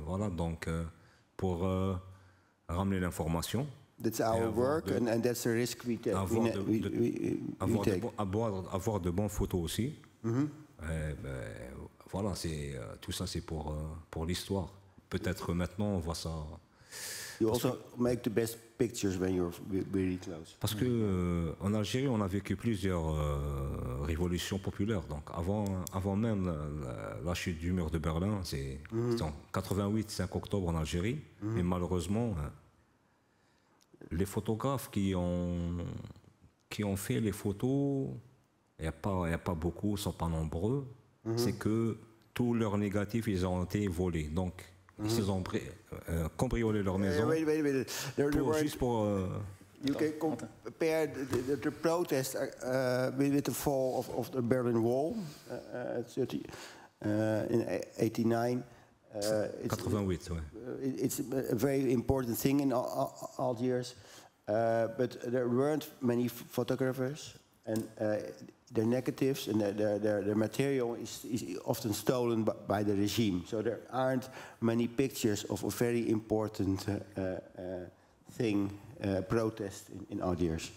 Voilà, donc pour ramener l'information. That's our work, and that's the risk we take. Avoir de bonnes photos aussi. Voilà, tout ça c'est pour l'histoire. Peut-être maintenant on voit ça. You also make the best pictures when you're very close. Parce que en Algérie on a vécu plusieurs révolutions populaires. Donc avant même la chute du mur de Berlin, c'est en 88, 5 octobre en Algérie. Mais malheureusement, les photographes qui ont fait les photos, il n'y a pas beaucoup, ils ne sont pas nombreux. C'est que tous leurs négatifs, ils ont été volés. Donc, ils ont cambriolé leur maison. Juste pour... You can compare the protest with the fall of the Berlin Wall in 89. 88, ouais. It's a very important thing in Algiers, but there weren't many photographers, and their negatives and their material is often stolen by the regime. So there aren't many pictures of a very important protest in Algiers.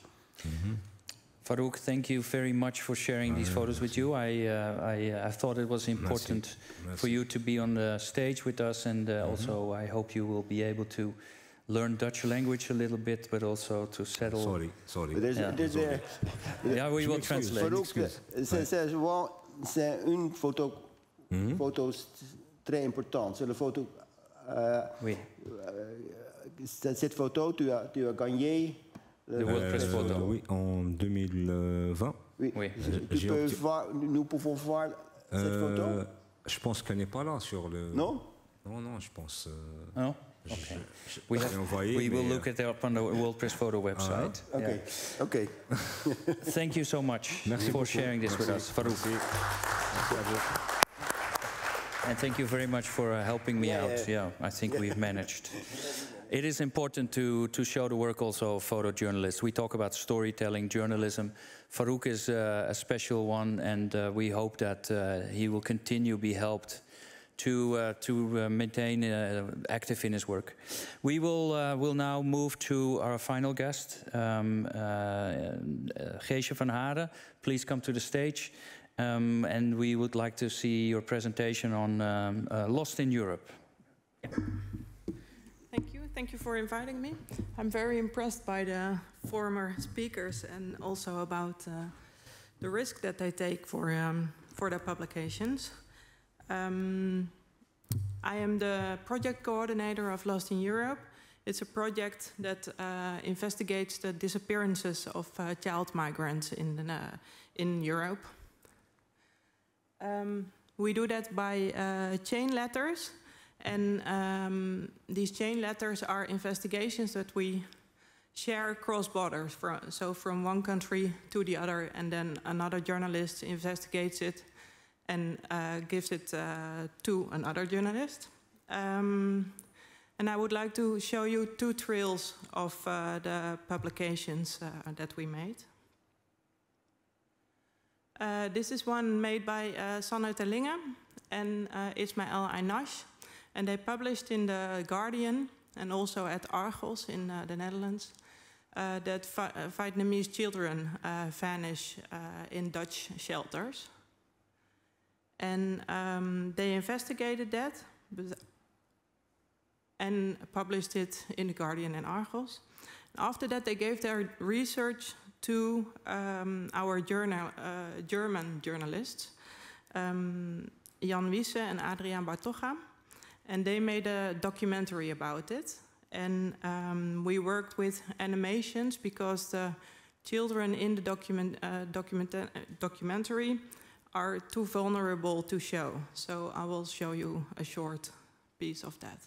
Farouk, thank you very much for sharing these photos with you. I thought it was important for you to be on the stage with us, and also I hope you will be able to learn Dutch language a little bit, but also to settle. Sorry. Yeah, we will translate. Farouk, c'est une photo très importante. C'est la photo. Oui. Cette photo, tu as gagné. The World Press Photo. Oui, en 2020. Oui. Nous pouvons voir cette photo. Je pense qu'elle n'est pas là sur le. Non, je pense. Oh, okay. We will look it up on the World Press Photo website. Okay. Okay. Thank you so much for sharing this with us, Farouk. And thank you very much for helping me out. Yeah, I think we've managed. It is important to show the work also of photojournalists. We talk about storytelling, journalism. Farouk is a special one, and we hope that he will continue to be helped to maintain active in his work. We will now move to our final guest, Geesje van Haren. Please come to the stage. And we would like to see your presentation on Lost in Europe. Thank you for inviting me. I'm very impressed by the former speakers and also about the risk that they take for their publications. I am the project coordinator of Lost in Europe, It's a project that investigates the disappearances of child migrants in Europe. We do that by chain letters, and these chain letters are investigations that we share cross borders, so from one country to the other, and then another journalist investigates it and gives it to another journalist. And I would like to show you 2 trails of the publications that we made. This is one made by Sanne Terlinge and Ismaël Aynash, and they published in The Guardian and also at Argos in the Netherlands that Vietnamese children vanish in Dutch shelters. And they investigated that and published it in The Guardian and Argos. After that, they gave their research to our German journalists, Jan Wiese and Adriaan Bartogha, and they made a documentary about it. And we worked with animations because the children in the documentary are too vulnerable to show. So I will show you a short piece of that.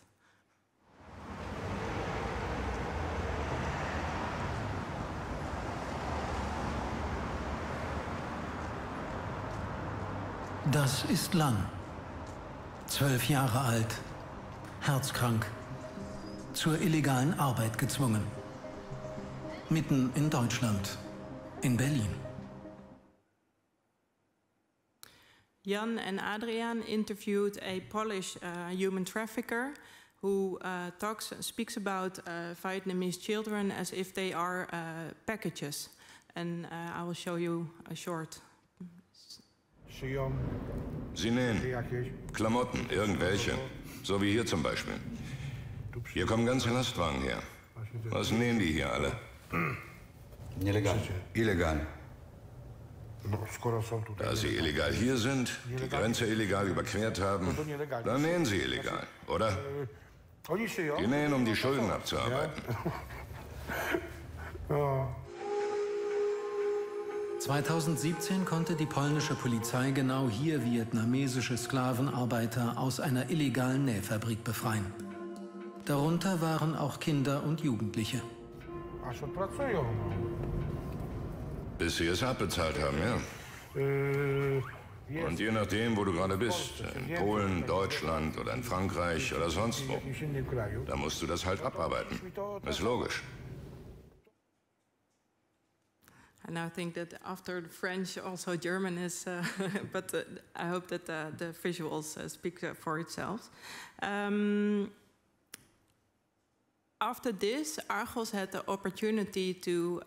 Das ist Lan, 12 Jahre alt, herzkrank, zur illegalen Arbeit gezwungen. Mitten in Deutschland, in Berlin. Jan and Adriaan interviewed a Polish human trafficker who speaks about Vietnamese children as if they are packages. And I will show you a short. Sie nähen Klamotten, irgendwelche, so wie hier zum Beispiel. Hier kommen ganze Lastwagen her. Was nähen die hier alle? Illegal. Illegal. Da sie illegal hier sind, die Grenze illegal überquert haben, dann nähen sie illegal, oder? Die nähen, um die Schulden abzuarbeiten. 2017 konnte die polnische Polizei genau hier vietnamesische Sklavenarbeiter aus einer illegalen Nähfabrik befreien. Darunter waren auch Kinder und Jugendliche. Bis sie es abbezahlt haben, ja. Und je nachdem, wo du gerade bist, in Polen, Deutschland oder in Frankreich oder sonst wo, da musst du das halt abarbeiten. Ist logisch. And I think that after the French, also German is, but I hope that the visuals speak for itself. After this, Argos had the opportunity to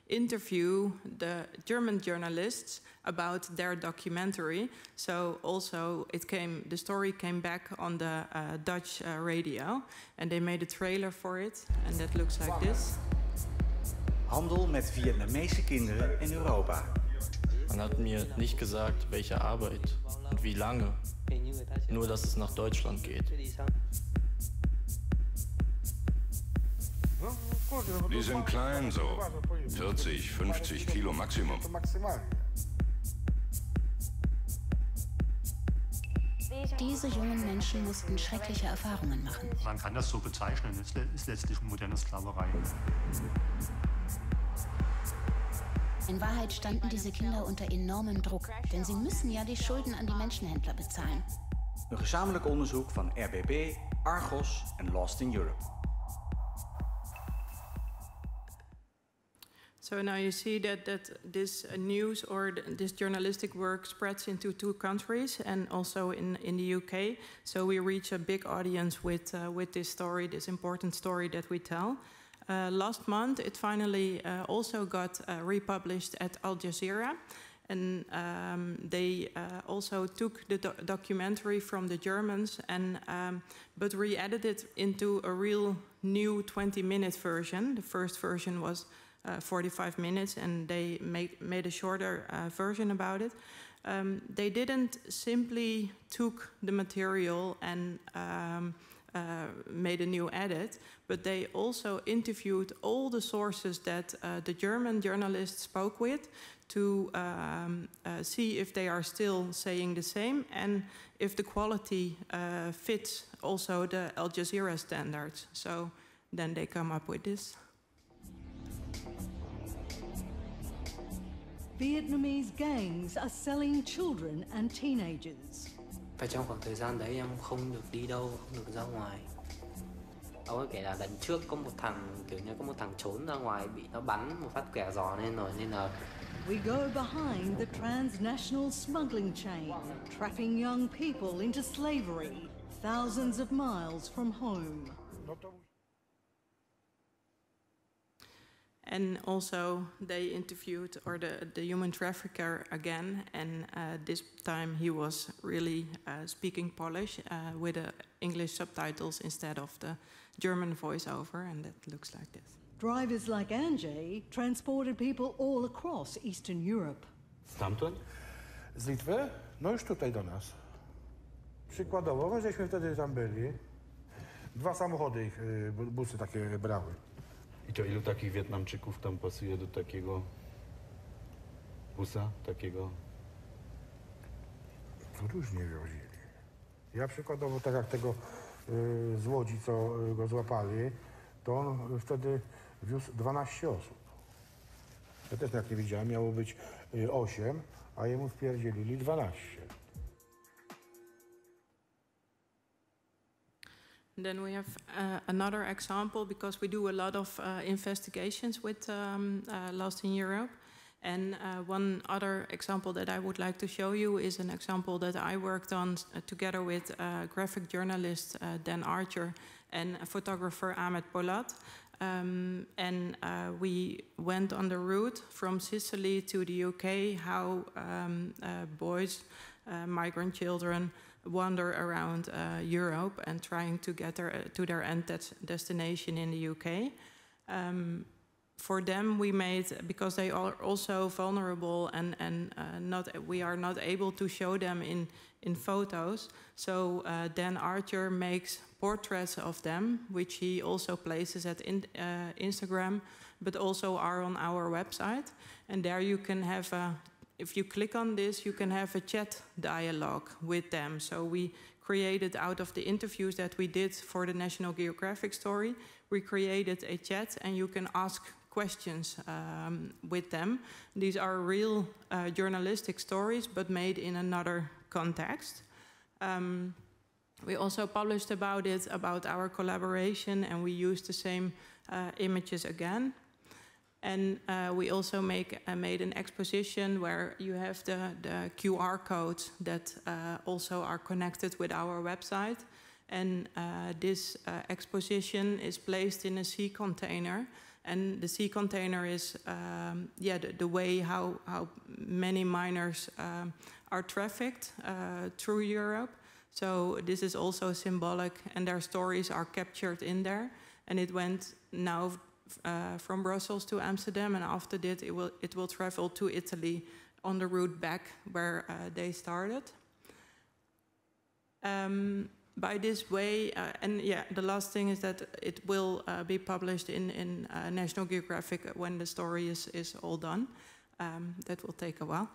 interview the German journalists about their documentary. So also the story came back on the Dutch radio, and they made a trailer for it, and that looks like this. Handel met Vietnamese kinderen in Europa. Man hat mir nicht gesagt, welche Arbeit und wie lange, nur dass es nach Deutschland geht. Die sind klein, so 40, 50 Kilo Maximum. Diese jungen Menschen mussten schreckliche Erfahrungen machen. Man kann das so bezeichnen, es ist letztlich moderne Sklaverei. In Wahrheit standen diese Kinder unter enormem Druck, denn sie müssen ja die Schulden an die Menschenhändler bezahlen. Een gezamenlijk onderzoek van RBB, Argos en Lost in Europe. So now you see that this news or this journalistic work spreads into 2 countries and also in the UK. So we reach a big audience with this story, this important story that we tell. Last month, it finally also got republished at Al Jazeera. And they also took the documentary from the Germans but re-edited it into a real new 20-minute version. The first version was 45 minutes, and they made a shorter version about it. They didn't simply took the material and made a new edit, but they also interviewed all the sources that the German journalists spoke with to see if they are still saying the same and if the quality fits also the Al Jazeera standards. So then they come up with this. Vietnamese gangs are selling children and teenagers. Và trong khoảng thời gian đấy em không được đi đâu, không được ra ngoài. Ông ấy kể là lần trước có một thằng kiểu như có một thằng trốn ra ngoài bị nó bắn một phát quẻ giò lên rồi nên là. We go behind the transnational smuggling chain, trapping young people into slavery, thousands of miles from home. And also they interviewed the human trafficker again, and this time he was really speaking Polish with English subtitles instead of the German voiceover, and that looks like this. Drivers like Andrzej transported people all across Eastern Europe. Stamtąd? Z Litwy? No już tutaj do nas. Przykładowo, żeśmy wtedy tam byli. 2 samochody ich, busy takie brały. I to ilu takich Wietnamczyków tam pasuje do takiego busa, takiego? Różnie wozili. Ja przykładowo, tak jak tego z Łodzi, co go złapali, to on wtedy wiózł 12 osób. Ja też jak nie widziałem, miało być 8, a jemu wpierdzielili 12. Then we have another example, because we do a lot of investigations with Lost in Europe. And one other example that I would like to show you is an example that I worked on together with graphic journalist Dan Archer and photographer Ahmed Polat. And we went on the route from Sicily to the UK, how boys, migrant children, wander around Europe and trying to get to their end destination in the UK. For them, we made, because they are also vulnerable and we are not able to show them in photos. So Dan Archer makes portraits of them, which he also places at Instagram, but also are on our website. And there you can have if you click on this, you can have a chat dialogue with them. So we created, out of the interviews that we did for the National Geographic story, we created a chat and you can ask questions with them. These are real journalistic stories, but made in another context. We also published about it, about our collaboration, and we used the same images again. And we also made an exposition where you have the QR codes that also are connected with our website. And this exposition is placed in a sea container. And the sea container is the way how many minors are trafficked through Europe. So this is also symbolic, and their stories are captured in there. And it went now from Brussels to Amsterdam, and after that it will travel to Italy on the route back where they started. By this way, the last thing is that it will be published in National Geographic when the story is all done. That will take a while.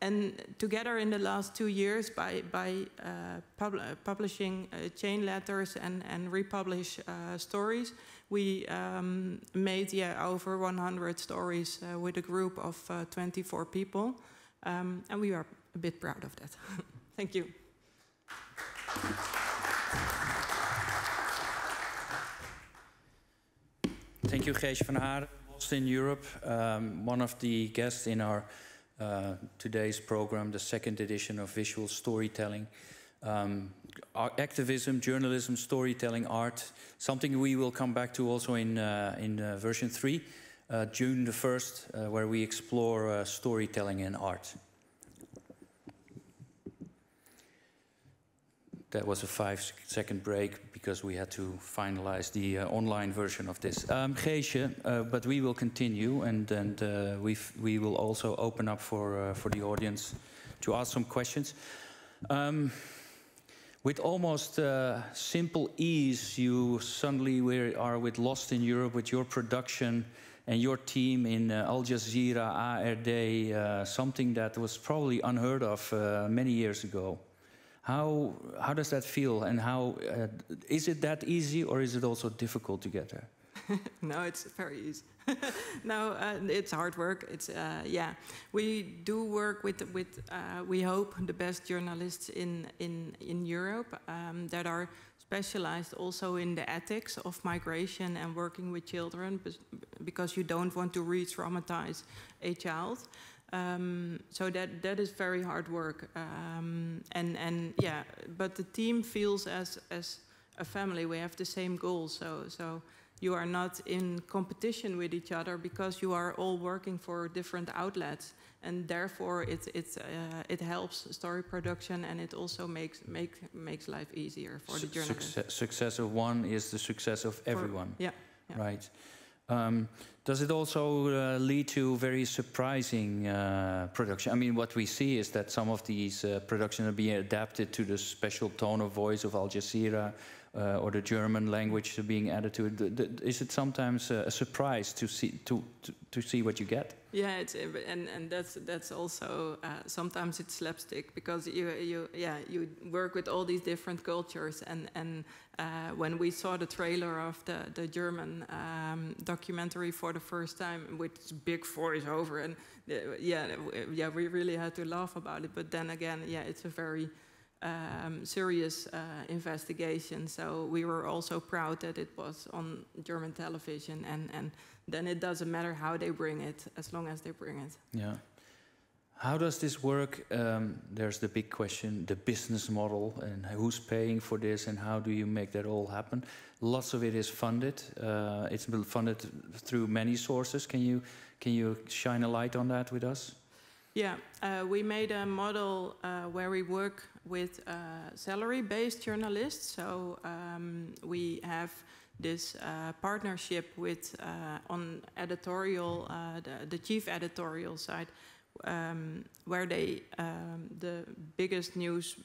And together in the last 2 years, by publishing chain letters and republish stories, we made over 100 stories with a group of 24 people. And we are a bit proud of that. Thank you. Thank you, Geesje van Haren, Lost in Europe, one of the guests in our today's program, the second edition of visual storytelling. Activism, journalism, storytelling, art, something we will come back to also in version 3, June the 1st, where we explore storytelling and art. That was a 5-second break because we had to finalize the online version of this. Geesje, but we will continue, and we will also open up for the audience to ask some questions. With almost simple ease, you suddenly are with Lost in Europe with your production and your team in Al Jazeera, ARD, something that was probably unheard of many years ago. How does that feel, and how is it that easy, or is it also difficult to get there? No, it's very easy. No, it's hard work. It's yeah, we do work with we hope the best journalists in Europe that are specialized also in the ethics of migration and working with children, because you don't want to re-traumatize a child. So that is very hard work, and yeah, but the team feels as a family. We have the same goals, so you are not in competition with each other, because you are all working for different outlets, and therefore it helps story production, and it also makes life easier for the journalists. Success of one is the success of everyone. Yeah. Right. Does it also lead to very surprising production? I mean, what we see is that some of these productions are being adapted to the special tone of voice of Al Jazeera, or the German language being added to it. Is it sometimes a surprise to see what you get? Yeah, and that's also sometimes it's slapstick, because you work with all these different cultures, and when we saw the trailer of the German documentary for the first time with big voiceover, and we really had to laugh about it. But then again, it's a very serious investigation, so we were also proud that it was on German television, and then it doesn't matter how they bring it, as long as they bring it. Yeah. How does this work? There's the big question, the business model, and who's paying for this, and how do you make that all happen? Lots of it is funded. It's been funded through many sources. Can you shine a light on that with us? Yeah, we made a model where we work with salary-based journalists. So we have this partnership with on editorial, the chief editorial side, where they, the biggest news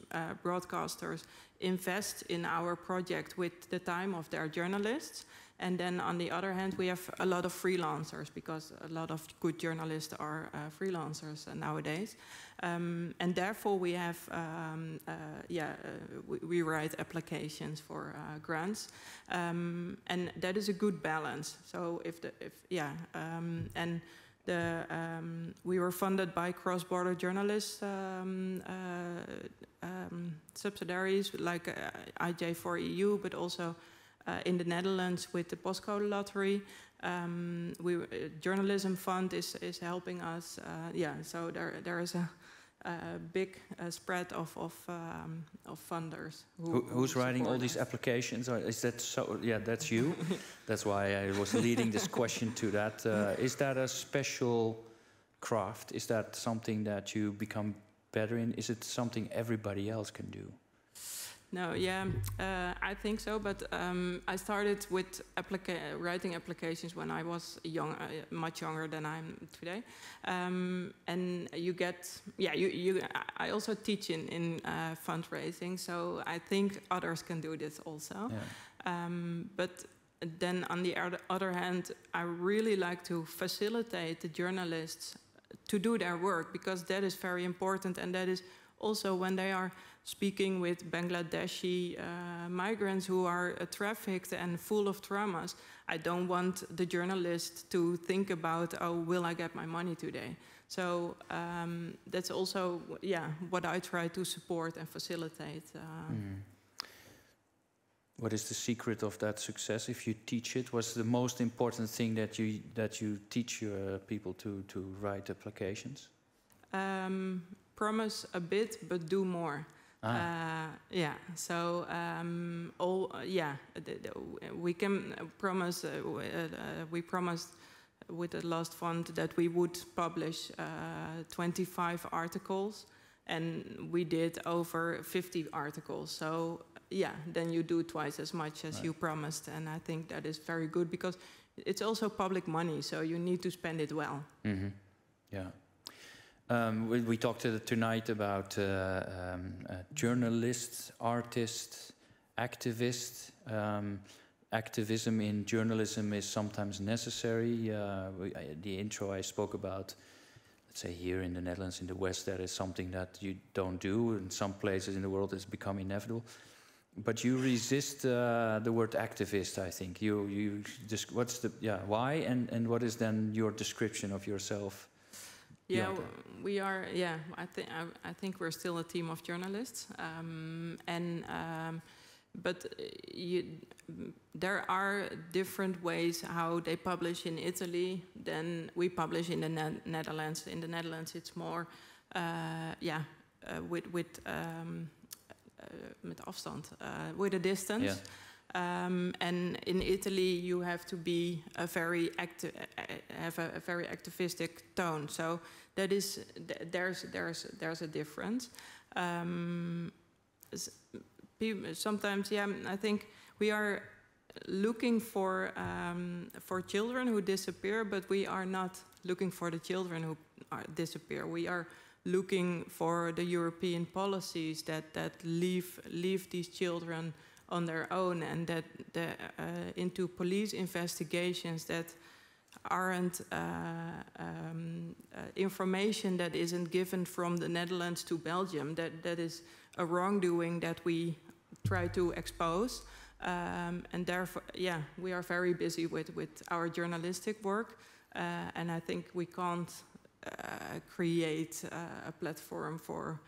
broadcasters, invest in our project with the time of their journalists. And then on the other hand, we have a lot of freelancers, because a lot of good journalists are freelancers nowadays. And therefore we have, we write applications for grants. And that is a good balance. So we were funded by cross-border journalists subsidiaries like IJ4EU, but also in the Netherlands with the Postcode Lottery. Journalism Fund is helping us. So there is a big spread of funders. Who's writing all these applications? Or is that so? Yeah, that's you. That's why I was leading this question to that. Is that a special craft? Is that something that you become better in? Is it something everybody else can do? No, I think so, but I started with writing applications when I was young, much younger than I am today. And you get, I also teach in fundraising, so I think others can do this also. Yeah. But then on the other hand, I really like to facilitate the journalists to do their work, because that is very important, and that is also when they are speaking with Bangladeshi migrants who are trafficked and full of traumas. I don't want the journalist to think about, oh, will I get my money today? So that's also, what I try to support and facilitate. What is the secret of that success? If you teach it, what's the most important thing that you teach your people to write applications? Promise a bit, but do more. So we can promise. We promised with the last fund that we would publish 25 articles, and we did over 50 articles. So then you do twice as much as you promised, and I think that is very good, because it's also public money, so you need to spend it well. Mm-hmm. Yeah. We talked tonight about journalists, artists, activists. Activism in journalism is sometimes necessary. The intro I spoke about, let's say here in the Netherlands, in the West, that is something that you don't do. In some places in the world it's become inevitable. But you resist the word activist, I think. You just, what's the, why? And what is then your description of yourself? Yeah, we are. Yeah, I think we're still a team of journalists, but there are different ways how they publish in Italy than we publish in the Netherlands. In the Netherlands, it's more, met afstand, with a distance. Yeah. And in Italy, you have to be a very have a very activistic tone. So that is there's a difference. Sometimes, I think we are looking for children who disappear, but we are not looking for the children who disappear. We are looking for the European policies that leave these children on their own, and that into police investigations that aren't information that isn't given from the Netherlands to Belgium. That is a wrongdoing that we try to expose, and therefore, we are very busy with our journalistic work, and I think we can't create a platform for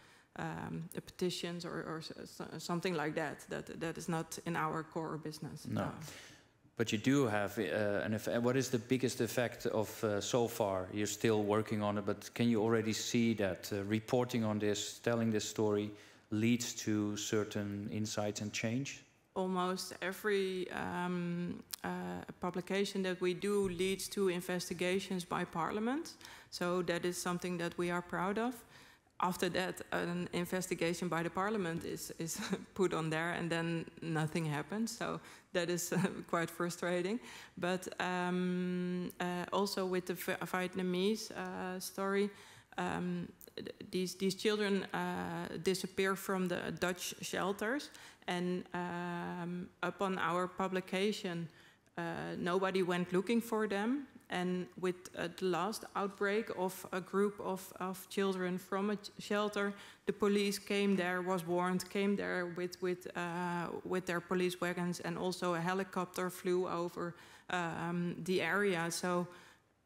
petitions or something like that. That is not in our core business. No. But you do have an effect. What is the biggest effect of so far? You're still working on it, but can you already see that reporting on this, telling this story, leads to certain insights and change? Almost every publication that we do leads to investigations by Parliament. So that is something that we are proud of. After that, an investigation by the Parliament is put on there, and then nothing happens. So that is quite frustrating. But also with the Vietnamese story, these children disappear from the Dutch shelters, and upon our publication, nobody went looking for them. And with the last outbreak of a group of children from a shelter, the police came there, was warned, came there with their police wagons, and also a helicopter flew over the area. So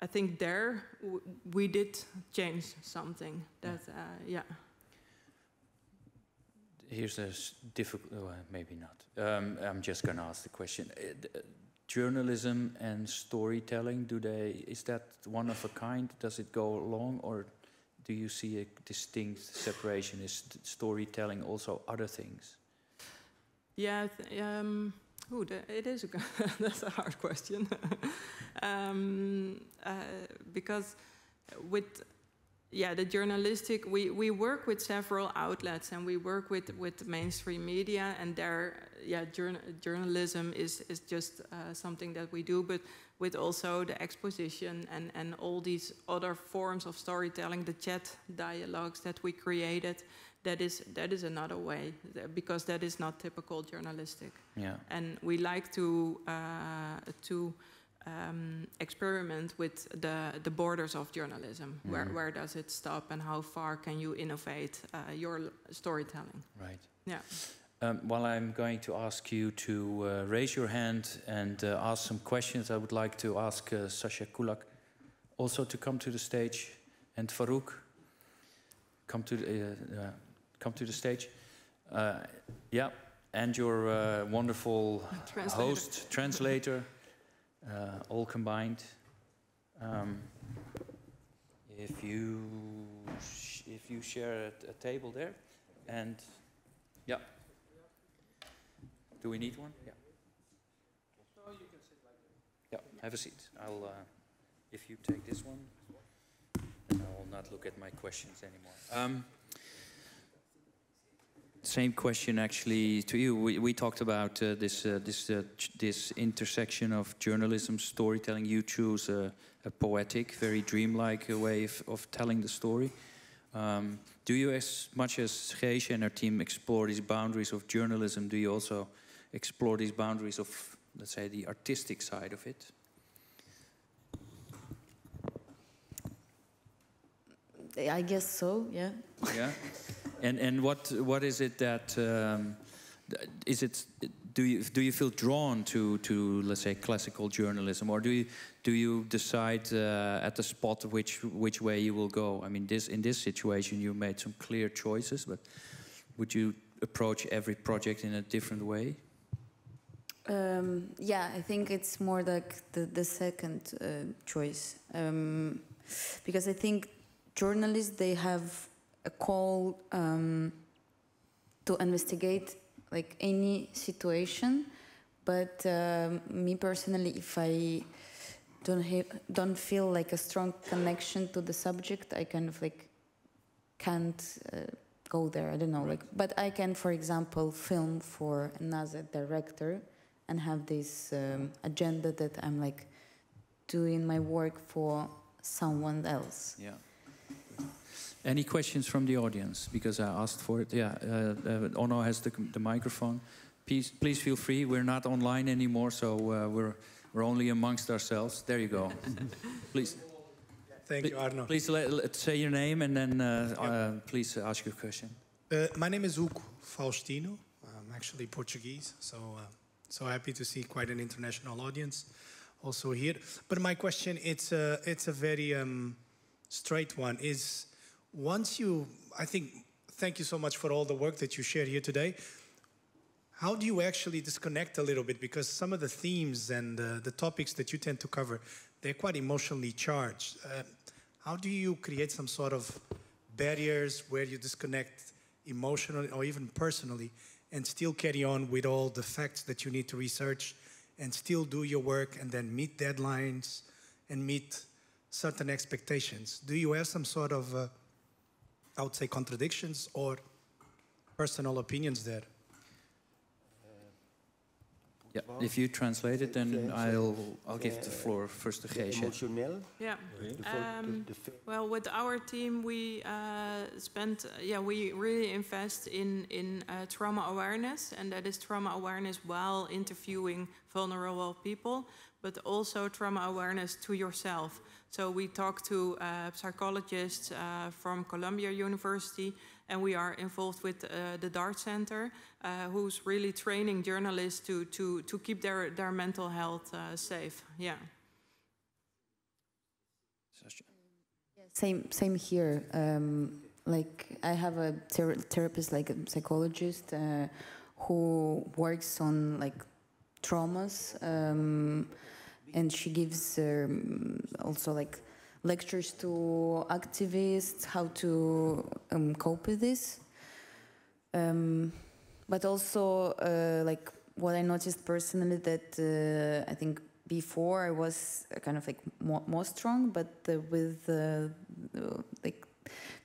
I think there we did change something. That Here's a difficult, maybe not. I'm just going to ask the question. Journalism and storytelling, is that one of a kind? Does it go along, or do you see a distinct separation? Is storytelling also other things? Yeah, it is. That's a hard question. Because with the journalistic, we work with several outlets, and we work with mainstream media, and journalism is just something that we do, but with also the exposition and all these other forms of storytelling, the chat dialogues that we created, that is another way, because that is not typical journalistic. Yeah. And we like to experiment with the borders of journalism. Where does it stop, and how far can you innovate your storytelling? Right. Yeah. While I'm going to ask you to raise your hand and ask some questions, I would like to ask Sasha Kulak also to come to the stage, and Farouk, come to the stage. And your wonderful host, translator. All combined. If you share a table there, and do we need one? Yeah. So you can sit like that. Yeah, have a seat. I'll. If you take this one, then I will not look at my questions anymore. Same question actually to you. We talked about this intersection of journalism, storytelling. You choose a poetic, very dreamlike way of telling the story. Do you, as much as Geesje and her team explore these boundaries of journalism, do you also explore these boundaries of, let's say, the artistic side of it? I guess so, yeah. Yeah. And what is it that is it? Do you feel drawn to let's say classical journalism, or do you decide at the spot which way you will go? I mean, in this situation you made some clear choices, but would you approach every project in a different way? Yeah, I think it's more like the second choice, because I think journalists, they have a call to investigate like any situation, but me personally, if I don't feel like a strong connection to the subject, I kind of like can't go there. I don't know, like, but I can, for example, film for another director and have this agenda that I'm like doing my work for someone else. Yeah. Any questions from the audience? Because I asked for it. Yeah, Onno has the microphone. Please feel free. We're not online anymore, so we're only amongst ourselves. There you go. Please. Thank you, Arno. Please let's say your name and then please ask your question. My name is Hugo Faustino. I'm actually Portuguese, so happy to see quite an international audience also here. But my question, it's a very straight one. Is once you, I think, thank you so much for all the work that you shared here today. How do you actually disconnect a little bit? Because some of the themes and the topics that you tend to cover, they're quite emotionally charged. How do you create some sort of barriers where you disconnect emotionally or even personally and still carry on with all the facts that you need to research and still do your work and then meet deadlines and meet certain expectations? Do you have some sort of, I would say, contradictions or personal opinions there? Yeah, if you translate it, then I'll give the floor first to Geesje. Yeah. Well, with our team, we we really invest in trauma awareness, and that is trauma awareness while interviewing vulnerable people, but also trauma awareness to yourself. So we talk to psychologists from Columbia University, and we are involved with the DART Center, who's really training journalists to keep their mental health safe. Yeah. Same here. Like I have a therapist, like a psychologist, who works on like traumas, and she gives also like lectures to activists how to cope with this. But also, like what I noticed personally, that I think before I was kind of like more strong, but with like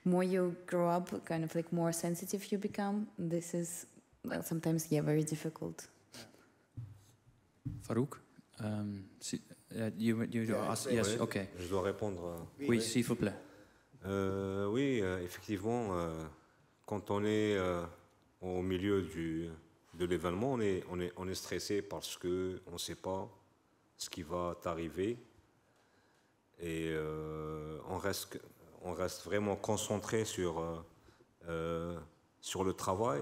more you grow up, kind of like more sensitive you become. This is sometimes very difficult. Farouk, you ask, yes, okay. Je dois répondre. Oui, s'il vous plaît. Oui, effectivement, quand on est au milieu de l'événement, on est stressé parce que on ne sait pas ce qui va t'arriver, et on reste vraiment concentré sur le travail.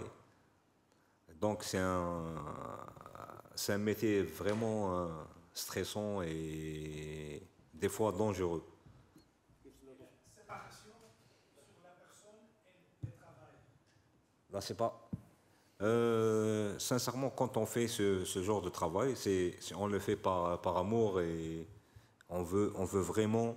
Donc c'est un métier vraiment stressant et des fois dangereux. Séparation sur la personne et le travail. Là, c'est pas. Sincèrement, quand on fait ce genre de travail, on le fait par amour, et on veut vraiment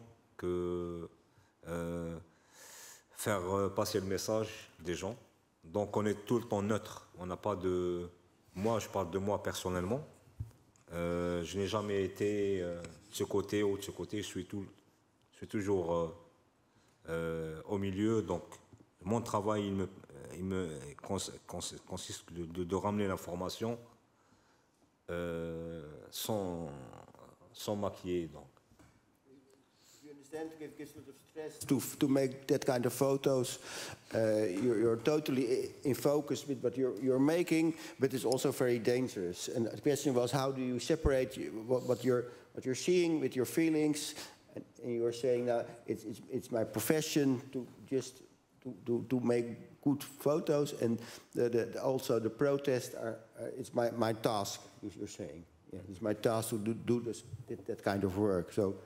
faire passer le message des gens. Donc on est tout le temps neutre. On n'a pas de. Moi, je parle de moi personnellement. Je n'ai jamais été de ce côté ou de ce côté. Je suis toujours au milieu. Donc mon travail, consiste de ramener l'information sans maquiller. Donc. understand it gives a lot of stress to make that kind of photos. You're totally in focus with what you're making, but it's also very dangerous. And the question was, how do you separate what you're seeing with your feelings? And you were saying now it's my profession to just to make good photos, and also the protests are it's my task. You're saying, yeah, it's my task to do that kind of work. So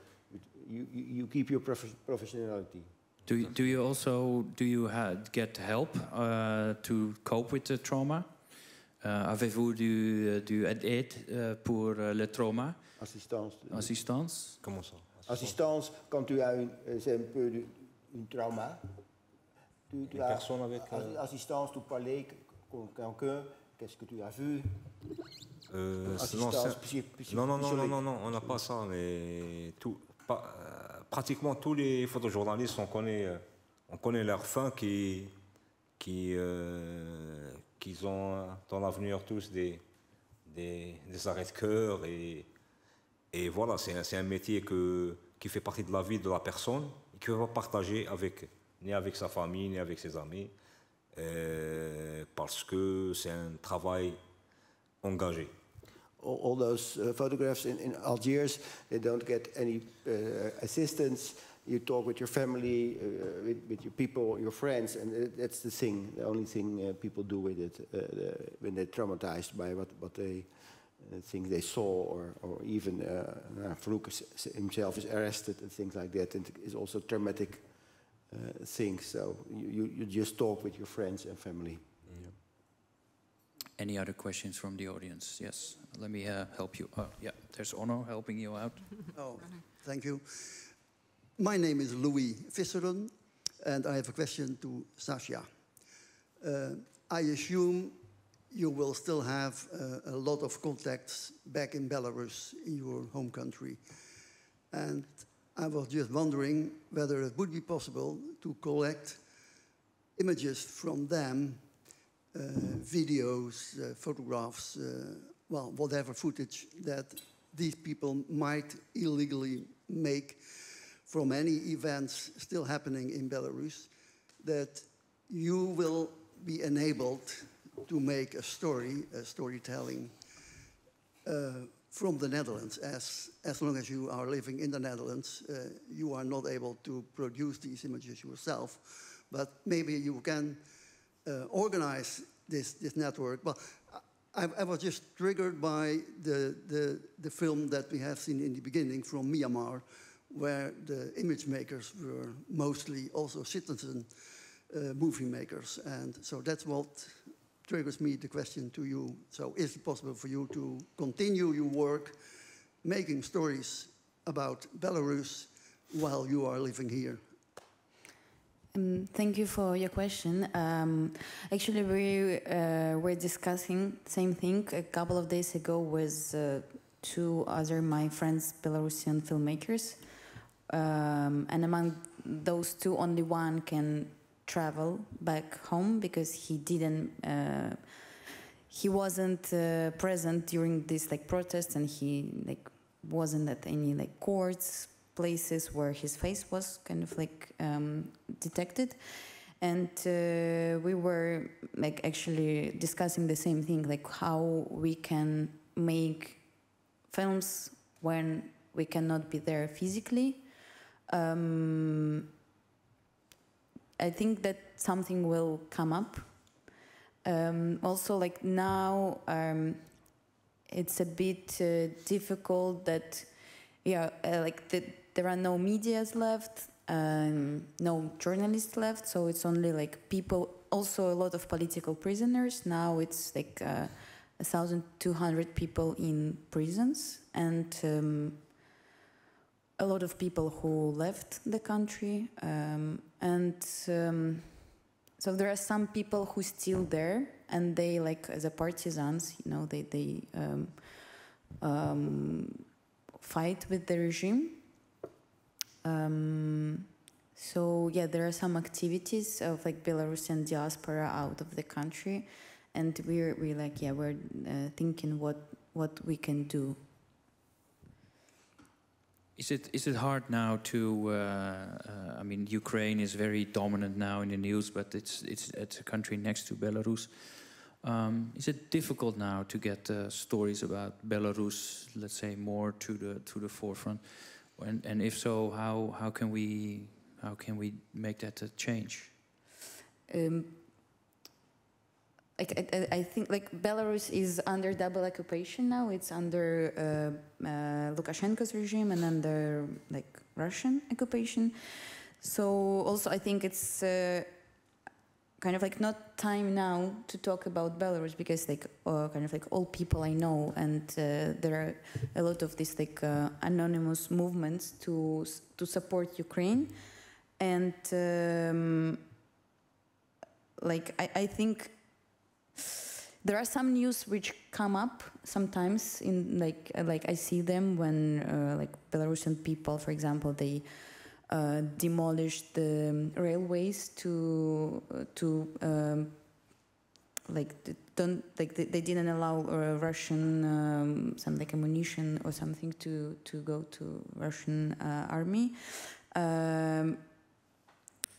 you keep your professionality. Do you get help to cope with the trauma? Avez-vous du aide pour le trauma? Assistance. Comment ça? Assistance quand tu as c'est un peu un trauma. Tu as assistance, tu parles avec quelqu'un, qu'est-ce que tu as vu? Non, on n'a pas ça, mais pratiquement tous les photojournalistes, on connaît leurs fins qui ont dans l'avenir tous des arrêts de cœur et voilà, c'est un métier qui fait partie de la vie de la personne et qui ne va pas partager ni avec sa famille, ni avec ses amis, parce que c'est un travail engagé. All those photographs in Algiers, they don't get any assistance. You talk with your family, with your people, your friends, and that's the only thing people do with it when they're traumatized by what they think they saw, or even Farouk himself is arrested and things like that, and it's also traumatic things. So you just talk with your friends and family. Yeah. Any other questions from the audience? Yes, let me help you. Yeah, there's Onno helping you out. Oh, thank you. My name is Louis Visseren, and I have a question to Sasha. I assume you will still have a lot of contacts back in Belarus, in your home country. And I was just wondering whether it would be possible to collect images from them, videos, photographs, well, whatever footage that these people might illegally make from any events still happening in Belarus, that you will be enabled to make a storytelling from the Netherlands. As long as you are living in the Netherlands, you are not able to produce these images yourself, but maybe you can organize this network. Well, I was just triggered by the film that we have seen in the beginning from Myanmar, where the image makers were mostly also citizen movie makers. And so that's what triggers me the question to you. So is it possible for you to continue your work making stories about Belarus while you are living here? Thank you for your question. Actually, we were discussing the same thing a couple of days ago with two other my friends, Belarusian filmmakers. And among those two, only one can travel back home because he wasn't present during this protests, and he wasn't at any courts, places where his face was kind of detected. And we were actually discussing the same thing, how we can make films when we cannot be there physically. I think that something will come up. Also, now, it's a bit difficult that, there are no medias left, no journalists left, so it's only people, also a lot of political prisoners. Now it's 1,200 people in prisons, and a lot of people who left the country, so there are some people who still there, and they as a partisans, they fight with the regime. So yeah, there are some activities of Belarusian diaspora out of the country, and we're thinking what we can do. Is it hard now to? I mean, Ukraine is very dominant now in the news, but it's a country next to Belarus. Is it difficult now to get stories about Belarus, let's say, more to the forefront? And if so, how can we make that a change? I think like Belarus is under double occupation now. It's under Lukashenko's regime and under like Russian occupation. So also I think it's kind of like not time now to talk about Belarus, because like kind of like all people I know, and there are a lot of these like anonymous movements to support Ukraine, and like I think there are some news which come up sometimes in like I see them when like Belarusian people, for example, they demolished the railways to like they didn't allow Russian some like ammunition or something to go to Russian army.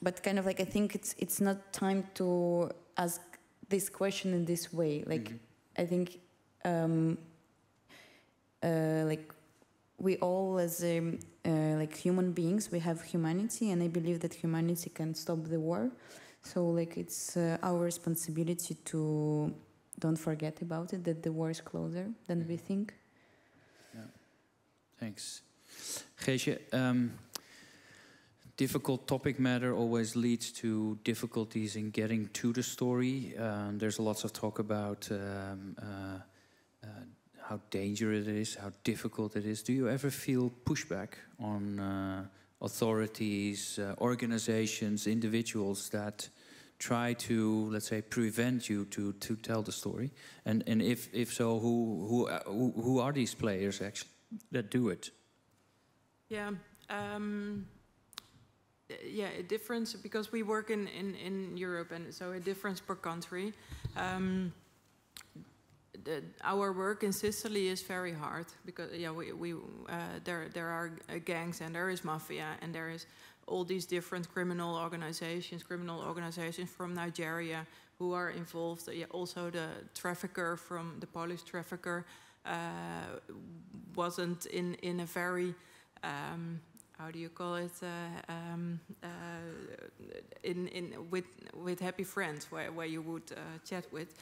But kind of like I think it's not time to ask this question in this way. Like I think like we all as like human beings, we have humanity, and I believe that humanity can stop the war. So like it's our responsibility to don't forget about it, that the war is closer than we think. Yeah. Thanks. Geesje, difficult topic matter always leads to difficulties in getting to the story. There's lots of talk about how dangerous it is, how difficult it is. Do you ever feel pushback on authorities, organizations, individuals that try to, let's say, prevent you to tell the story? And if so, who are these players actually that do it? Yeah. Yeah, a difference, because we work in Europe, and so a difference per country. Our work in Sicily is very hard, because yeah, there are gangs, and there is mafia, and there is all these different criminal organizations from Nigeria who are involved. Yeah, also the trafficker from the Polish trafficker wasn't in a very how do you call it? With happy friends, where you would chat with.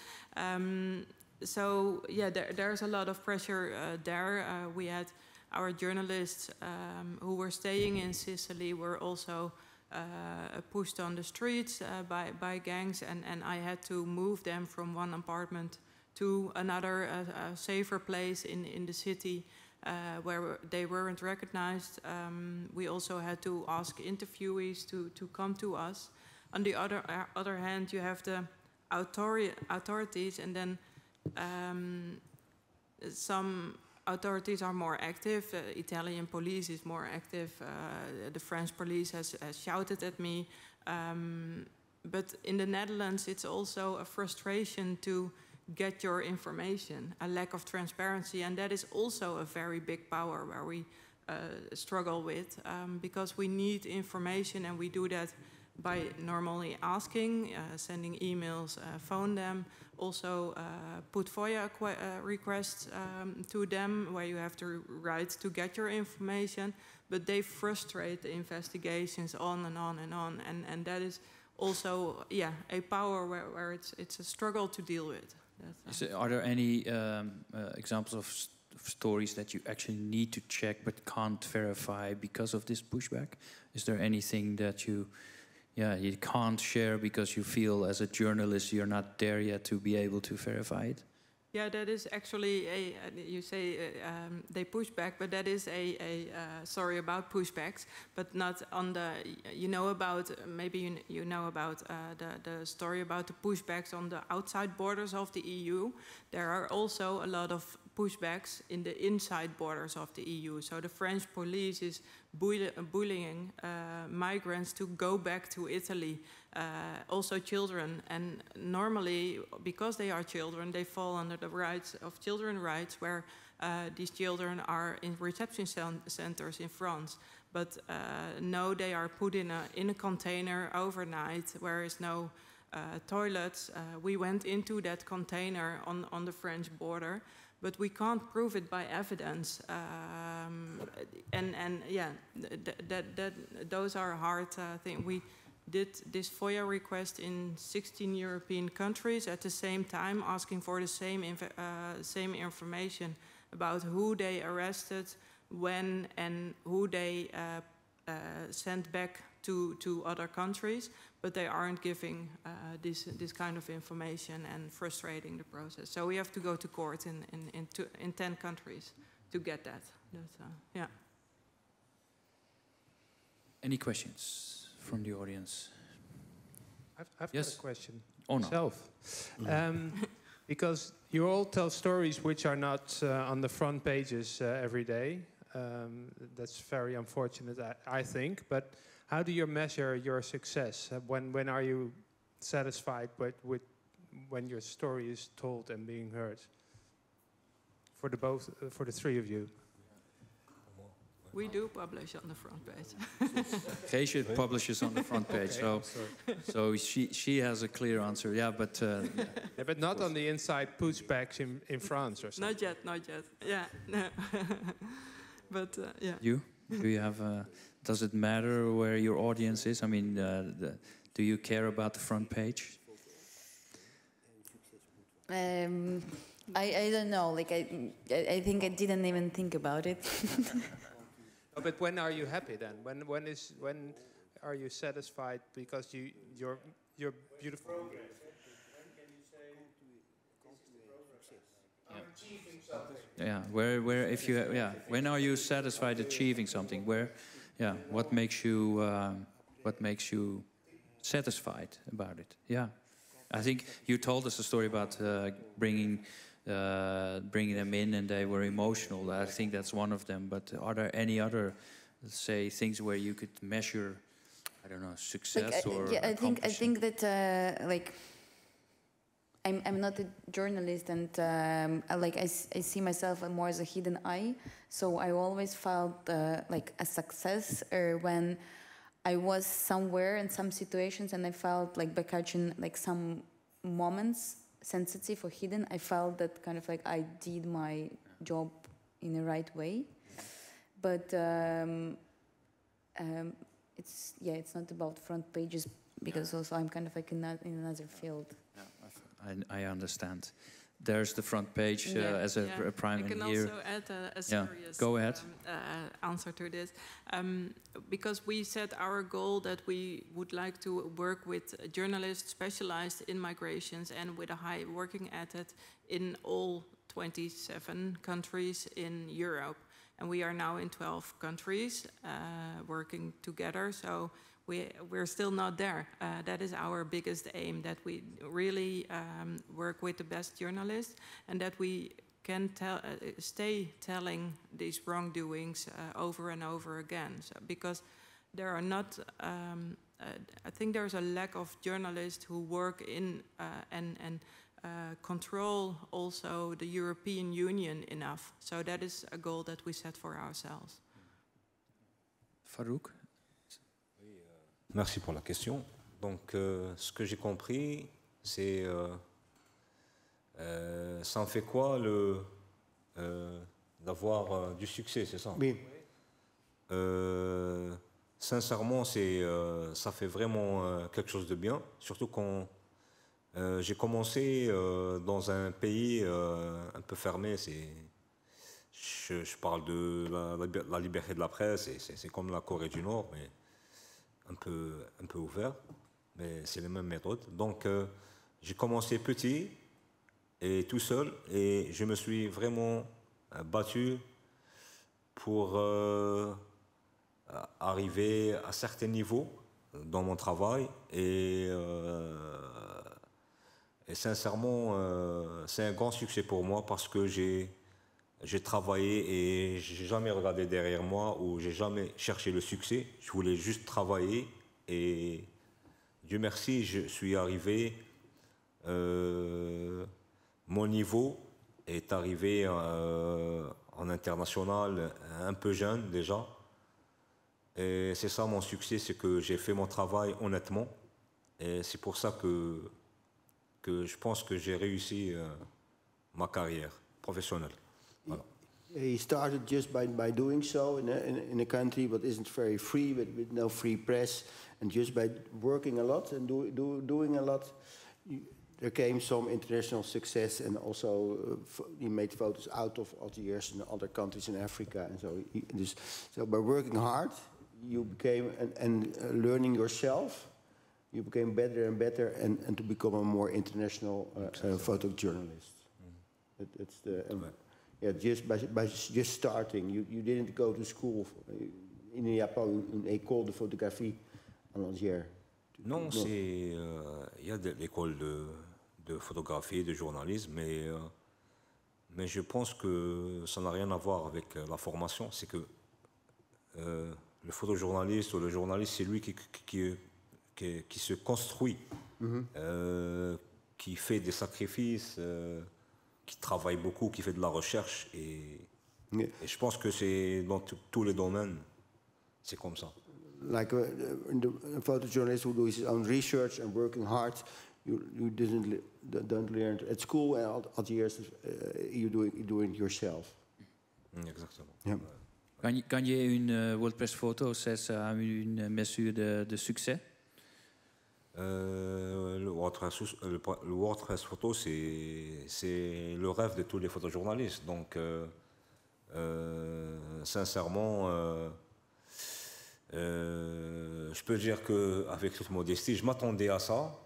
So yeah, there's a lot of pressure there. We had our journalists who were staying in Sicily were also pushed on the streets by gangs, and I had to move them from one apartment to another safer place in the city. Where they weren't recognized. We also had to ask interviewees to come to us. On the other hand, you have the authorities, and then some authorities are more active. Italian police is more active. The French police has shouted at me. But in the Netherlands, it's also a frustration to get your information, a lack of transparency, and that is also a very big power where we struggle with, because we need information, and we do that by normally asking, sending emails, phone them, also put FOIA requests to them, where you have to write to get your information, but they frustrate the investigations on and on and on, and that is also, yeah, a power where it's a struggle to deal with. Are there any examples of stories that you actually need to check but can't verify because of this pushback? Is there anything that you can't share because you feel as a journalist you're not there yet to be able to verify it? Yeah, that is actually you say they push back, but that is a story about pushbacks, but not on the, you know about, maybe you know about the story about the pushbacks on the outside borders of the EU. There are also a lot of pushbacks in the inside borders of the EU. So the French police is bullying migrants to go back to Italy also children. And normally, because they are children, they fall under the rights of children's rights, where these children are in reception centers in France. But no, they are put in a container overnight, where is no toilets. We went into that container on the French border, but we can't prove it by evidence. And yeah, those are hard things. We did this FOIA request in 16 European countries at the same time, asking for the same information about who they arrested, when, and who they sent back to other countries, but they aren't giving this kind of information and frustrating the process. So we have to go to court in 10 countries to get that. Yeah. Any questions from the audience? I've yes? got a question Oh, no. myself. Because you all tell stories which are not on the front pages every day. That's very unfortunate, I think. But how do you measure your success? When are you satisfied with when your story is told and being heard? For the three of you. We do publish on the front page. Geesje publishes on the front page, okay, so she has a clear answer. Yeah, but yeah, but not on the inside pushbacks in France or something. Not yet. Yeah, no. But yeah. Do you have? Does it matter where your audience is? I mean, do you care about the front page? I don't know. Like I think I didn't even think about it. Oh, but when are you happy then? When are you satisfied because you're beautiful? Yeah. Where if you when are you satisfied achieving something? What makes you satisfied about it? Yeah. I think you told us a story about bringing them in, and they were emotional. I think that's one of them. But are there any other, let's say, things where you could measure, I don't know, success or I think that like I'm not a journalist, and I see myself more as a hidden eye. So I always felt like a success when I was somewhere in some situations, and I felt like by catching like some moments sensitive or hidden, I felt that kind of like I did my job in the right way. But it's not about front pages, because also I'm kind of like in another field. Yeah, I understand. There's the front page as a prime I can here. also add a serious Go ahead. answer to this. Because we set our goal that we would like to work with journalists specialized in migrations and with a high working ethic in all 27 countries in Europe. And we are now in 12 countries working together. So we're still not there. That is our biggest aim, that we really work with the best journalists, and that we can stay telling these wrongdoings over and over again. So, because there are not, I think there's a lack of journalists who work in and control also the European Union enough. So that is a goal that we set for ourselves. Farouk? Merci pour la question. Donc, ce que j'ai compris, c'est ça en fait quoi d'avoir du succès, c'est ça? Oui. Sincèrement, ça fait vraiment quelque chose de bien, surtout quand j'ai commencé dans un pays un peu fermé. Je parle de la liberté de la presse, c'est comme la Corée du Nord, mais un peu ouvert, mais c'est les mêmes méthodes. Donc, j'ai commencé petit et tout seul, et je me suis vraiment battu pour arriver à certains niveaux dans mon travail. Et sincèrement, c'est un grand succès pour moi, parce que j'ai travaillé et j'ai jamais regardé derrière moi, ou j'ai jamais cherché le succès. Je voulais juste travailler, et Dieu merci, je suis arrivé, mon niveau est arrivé en international un peu jeune déjà. Et c'est ça mon succès, c'est que j'ai fait mon travail honnêtement. Et c'est pour ça que je pense que j'ai réussi ma carrière professionnelle. Voilà. He started just by doing so in a country that isn't very free, with no free press, and just by working a lot and doing a lot, there came some international success, and also he made photos out of Algiers and other countries in Africa, and so by working hard, you became and learning yourself, you became better and better, and to become a more international photojournalist. It's the yeah, just by just starting, you didn't go to school. Il n'y a pas une école de photographie en Algérie. Non, c'est il y a l'école de photographie, de journalisme, mais je pense que ça n'a rien à voir avec la formation. C'est que le photojournaliste ou le journaliste, c'est lui qui se construit, qui fait des sacrifices, qui travaille beaucoup, qui fait de la recherche. Et je pense que c'est dans tous les domaines, c'est comme ça. Like a photojournalist who does his own research and working hard, you don't learn at school, and Algiers you doing it yourself. Exactement. Yeah. Kan je une WordPress photo à une mesure de succès? Le WordPress photo, c'est le rêve de tous les photojournalistes. Donc, sincèrement, je peux dire qu'avec toute modestie, je m'attendais à ça.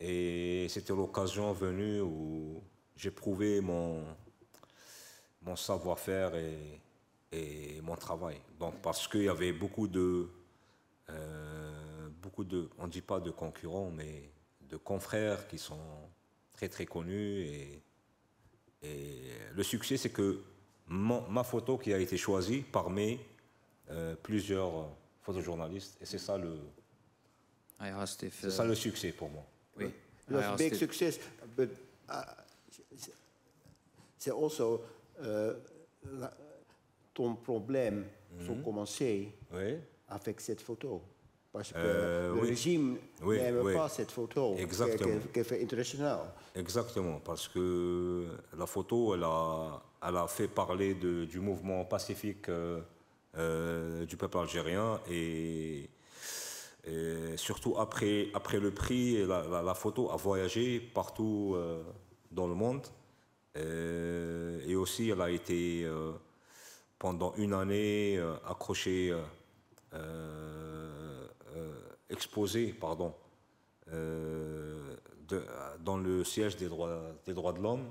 Et c'était l'occasion venue où j'ai prouvé mon savoir-faire et mon travail. Donc, parce qu'il y avait beaucoup de, on ne dit pas de concurrents, mais de confrères qui sont très très connus. Et le succès, c'est que ma photo qui a été choisie parmi plusieurs photojournalistes. Et c'est ça le succès pour moi. Oui. It was a big success, but c'est also ton problème sont commencé avec cette photo. Parce que le régime n'aime pas cette photo qui est fait international. Exactement, parce que la photo, elle a fait parler du mouvement pacifique du peuple algérien et surtout après le prix, la photo a voyagé partout dans le monde et aussi elle a été pendant une année accrochée, exposée, dans le siège des droits de l'homme.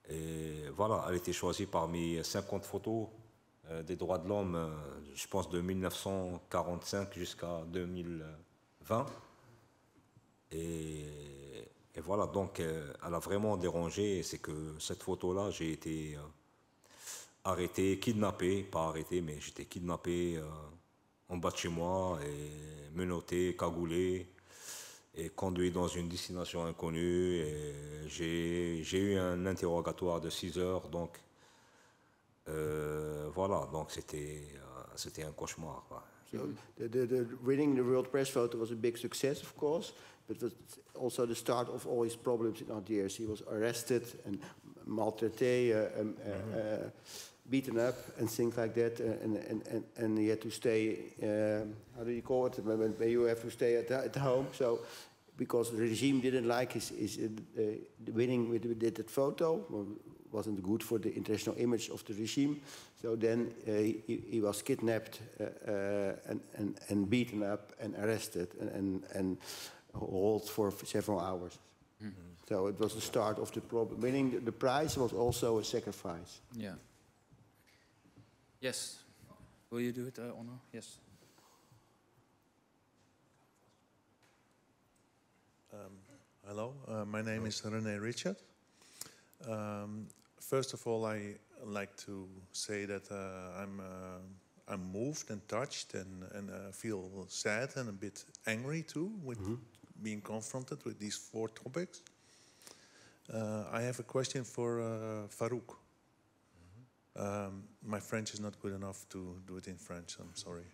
Et voilà, elle a été choisie parmi 50 photos des droits de l'homme, je pense de 1945 jusqu'à 2020. Et voilà, donc elle a vraiment dérangé. C'est que cette photo-là, j'ai été arrêté, kidnappé, pas arrêté, mais j'étais kidnappé en bas de chez moi et menotté, cagoulé et conduit dans une destination inconnue. Et j'ai eu un interrogatoire de 6 heures, donc voilà, donc c'était un cauchemar. So the winning the World Press photo was a big success, of course, but it was also the start of all his problems in Algiers. He was arrested and maltraité, beaten up and things like that, and he had to stay. How do you call it? When you have to stay at home. So because the regime didn't like his winning with that photo, wasn't good for the international image of the regime. So then he was kidnapped and beaten up and arrested and held for several hours. So it was the start of the problem. Winning the prize was also a sacrifice. Yeah. Yes. Will you do it, Onno? Yes. Hello, my name is René Richard. First of all, I like to say that I'm I'm moved and touched and feel sad and a bit angry too with being confronted with these 4 topics. I have a question for Farouk. My French is not good enough to do it in French, I'm sorry.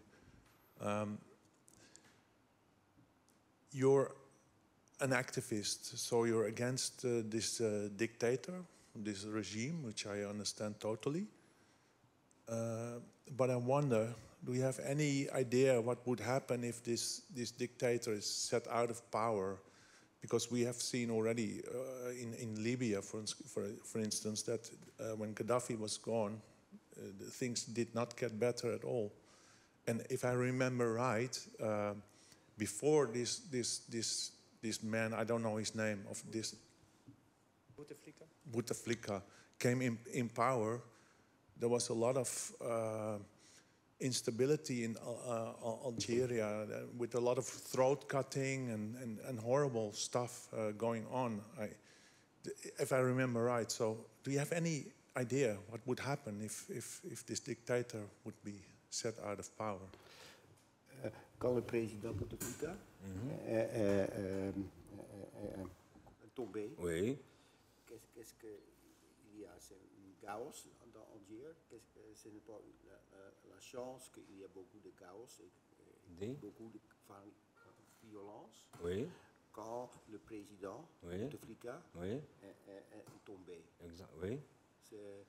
You're an activist, so you're against this dictator, this regime, which I understand totally. But I wonder, do you have any idea what would happen if this dictator is set out of power? Because we have seen already in Libya, for instance, that when Gaddafi was gone, things did not get better at all. And if I remember right, before this man, I don't know his name, of this Bouteflika came in power, there was a lot of instability in Algeria, with a lot of throat cutting and horrible stuff going on, if I remember right. So do you have any idea what would happen if this dictator would be set out of power? Quand le président Bouteflika tombé, oui. Qu'est-ce qu'il y a? C'est une chaos dans Alger. Ce n'est pas la chance qu'il y a beaucoup de chaos et beaucoup de violence. Oui. Quand le président Bouteflika est tombé. Exact. Oui. C'est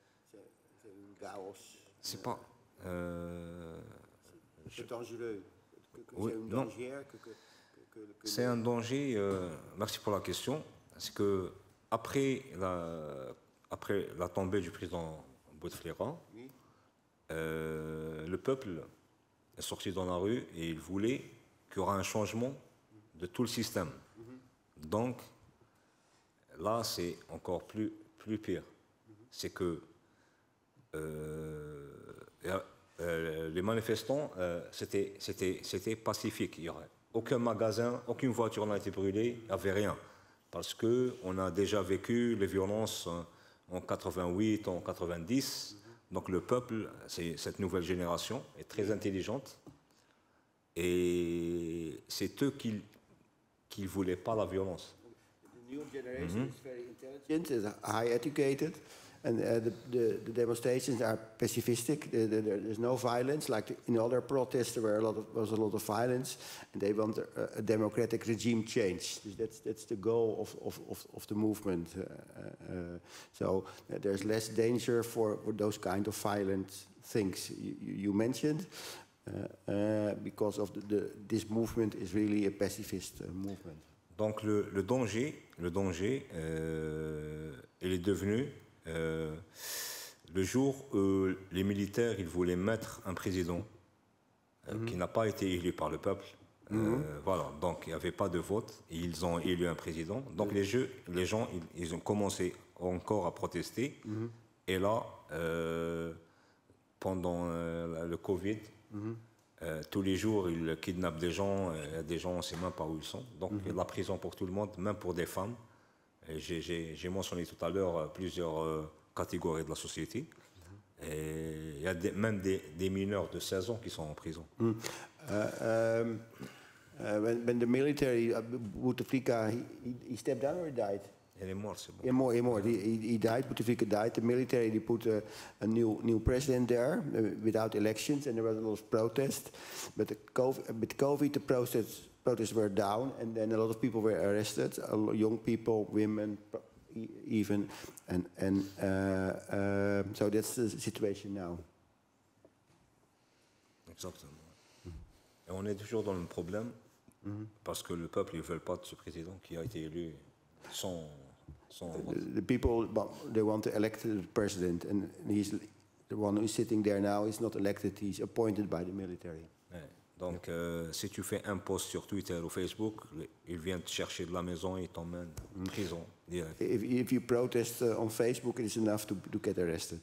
une chaos. C'est pas. C'est dangereux. Oui, c'est un danger c'est un danger. Merci pour la question. C'est que après la tombée du président Bouteflika, le peuple est sorti dans la rue et il voulait qu'il y aura un changement de tout le système. Donc là, c'est encore plus pire. C'est que les manifestants, c'était pacifique. Il n'y aurait aucun magasin, aucune voiture n'a été brûlée, il n'y avait rien. Parce qu'on a déjà vécu les violences en 88, en 90. Donc le peuple, cette nouvelle génération, est très intelligente. Et c'est eux qui ne voulaient pas la violence. The new generation is very intelligent, is high educated. And the demonstrations are pacifistic. There's no violence. Like in other protests, there was a lot of violence, and they want a democratic regime change. That's the goal of the movement. So there's less danger for those kind of violent things you mentioned, because of this movement is really a pacifist movement. Donc le danger, il est devenu le jour où les militaires ils voulaient mettre un président qui n'a pas été élu par le peuple. Voilà, donc il n'y avait pas de vote et ils ont élu un président. Donc les gens ils ont commencé encore à protester. Et là, pendant le Covid, tous les jours ils kidnappent des gens. Des gens on ne sait même pas où ils sont. Donc il y a de la prison pour tout le monde, même pour des femmes. J'ai mentionné tout à l'heure plusieurs catégories de la société. Et il y a même des mineurs de 16 ans qui sont en prison. When the military, Bouteflika, he stepped down or he died? Il est mort, c'est bon. He died, Bouteflika died. The military, they put a new president there without elections, and there was a lot of protest. But with COVID, the protests were down, and then a lot of people were arrested, young people, women, even, and so that's the situation now. Exactement. Et on est toujours dans le problème parce que le peuple ne veut pas de ce président qui a été élu sans vote. The people, they want to elect the president, and he's the one who is sitting there now. He's not elected; he's appointed by the military. Ouais. Donc, si tu fais un post sur Twitter ou Facebook, ils viennent te chercher de la maison et t'emmènent en prison direct. If you protest on Facebook, it is enough to get arrested.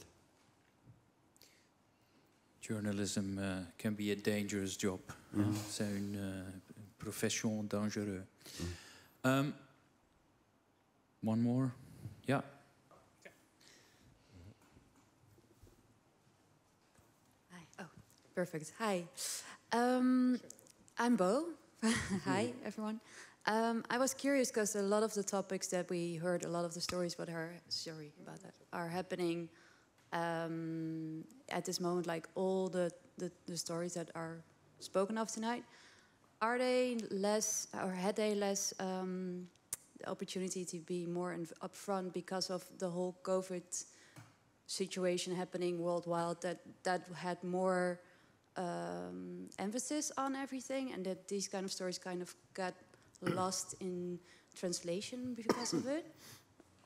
Journalism can be a dangerous job. C'est une profession dangereuse. One more? Yeah. Perfect. Hi. I'm Bo. Hi, everyone. I was curious because a lot of the topics that we heard, a lot of the stories that are happening at this moment, like all the stories that are spoken of tonight, are they less, or had they less opportunity to be more upfront because of the whole COVID situation happening worldwide, that had more emphasis on everything, and that these kind of stories kind of got lost in translation because of it?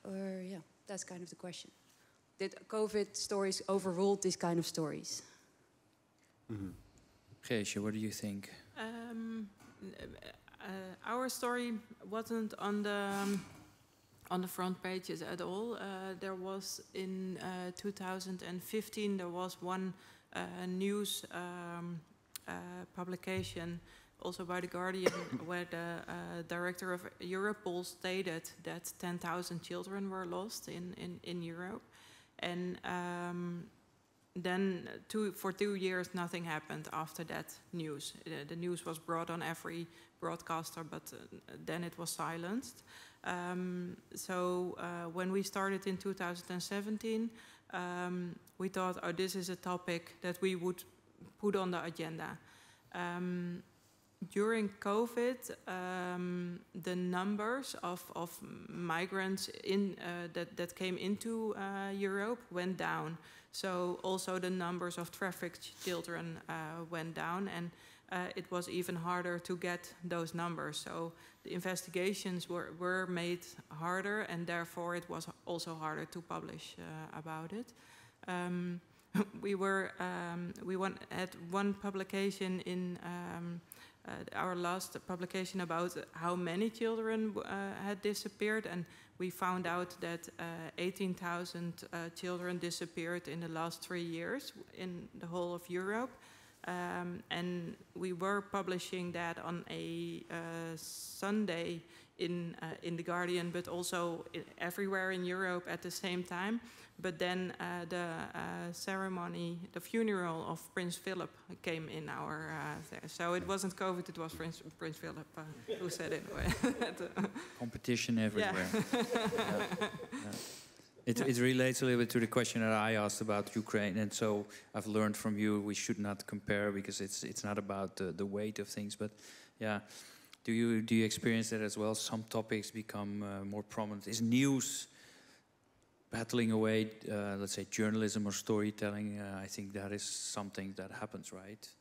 Or yeah, that's kind of the question. Did COVID stories overrule these kind of stories? Geesje, what do you think? Our story wasn't on the front pages at all. There was in 2015 there was one news publication, also by The Guardian, where the director of Europol stated that 10,000 children were lost in Europe. And then for 2 years nothing happened after that news. The news was brought on every broadcaster, but then it was silenced. So when we started in 2017, we thought, oh, this is a topic that we would put on the agenda. During COVID, the numbers of migrants that came into Europe went down. So also the numbers of trafficked children went down, and it was even harder to get those numbers. So the investigations were made harder, and therefore it was also harder to publish about it. We had one publication in our last publication about how many children had disappeared, and we found out that 18,000 children disappeared in the last 3 years in the whole of Europe. And we were publishing that on a Sunday in The Guardian, but also everywhere in Europe at the same time. But then the ceremony, the funeral of Prince Philip came in our there. So it wasn't COVID, it was Prince Philip who said it. Competition everywhere. It relates a little bit to the question that I asked about Ukraine, and so I've learned from you we should not compare because it's not about the weight of things, but yeah. Do you experience that as well? Some topics become more prominent. Is news battling away, let's say, journalism or storytelling? I think that is something that happens, right?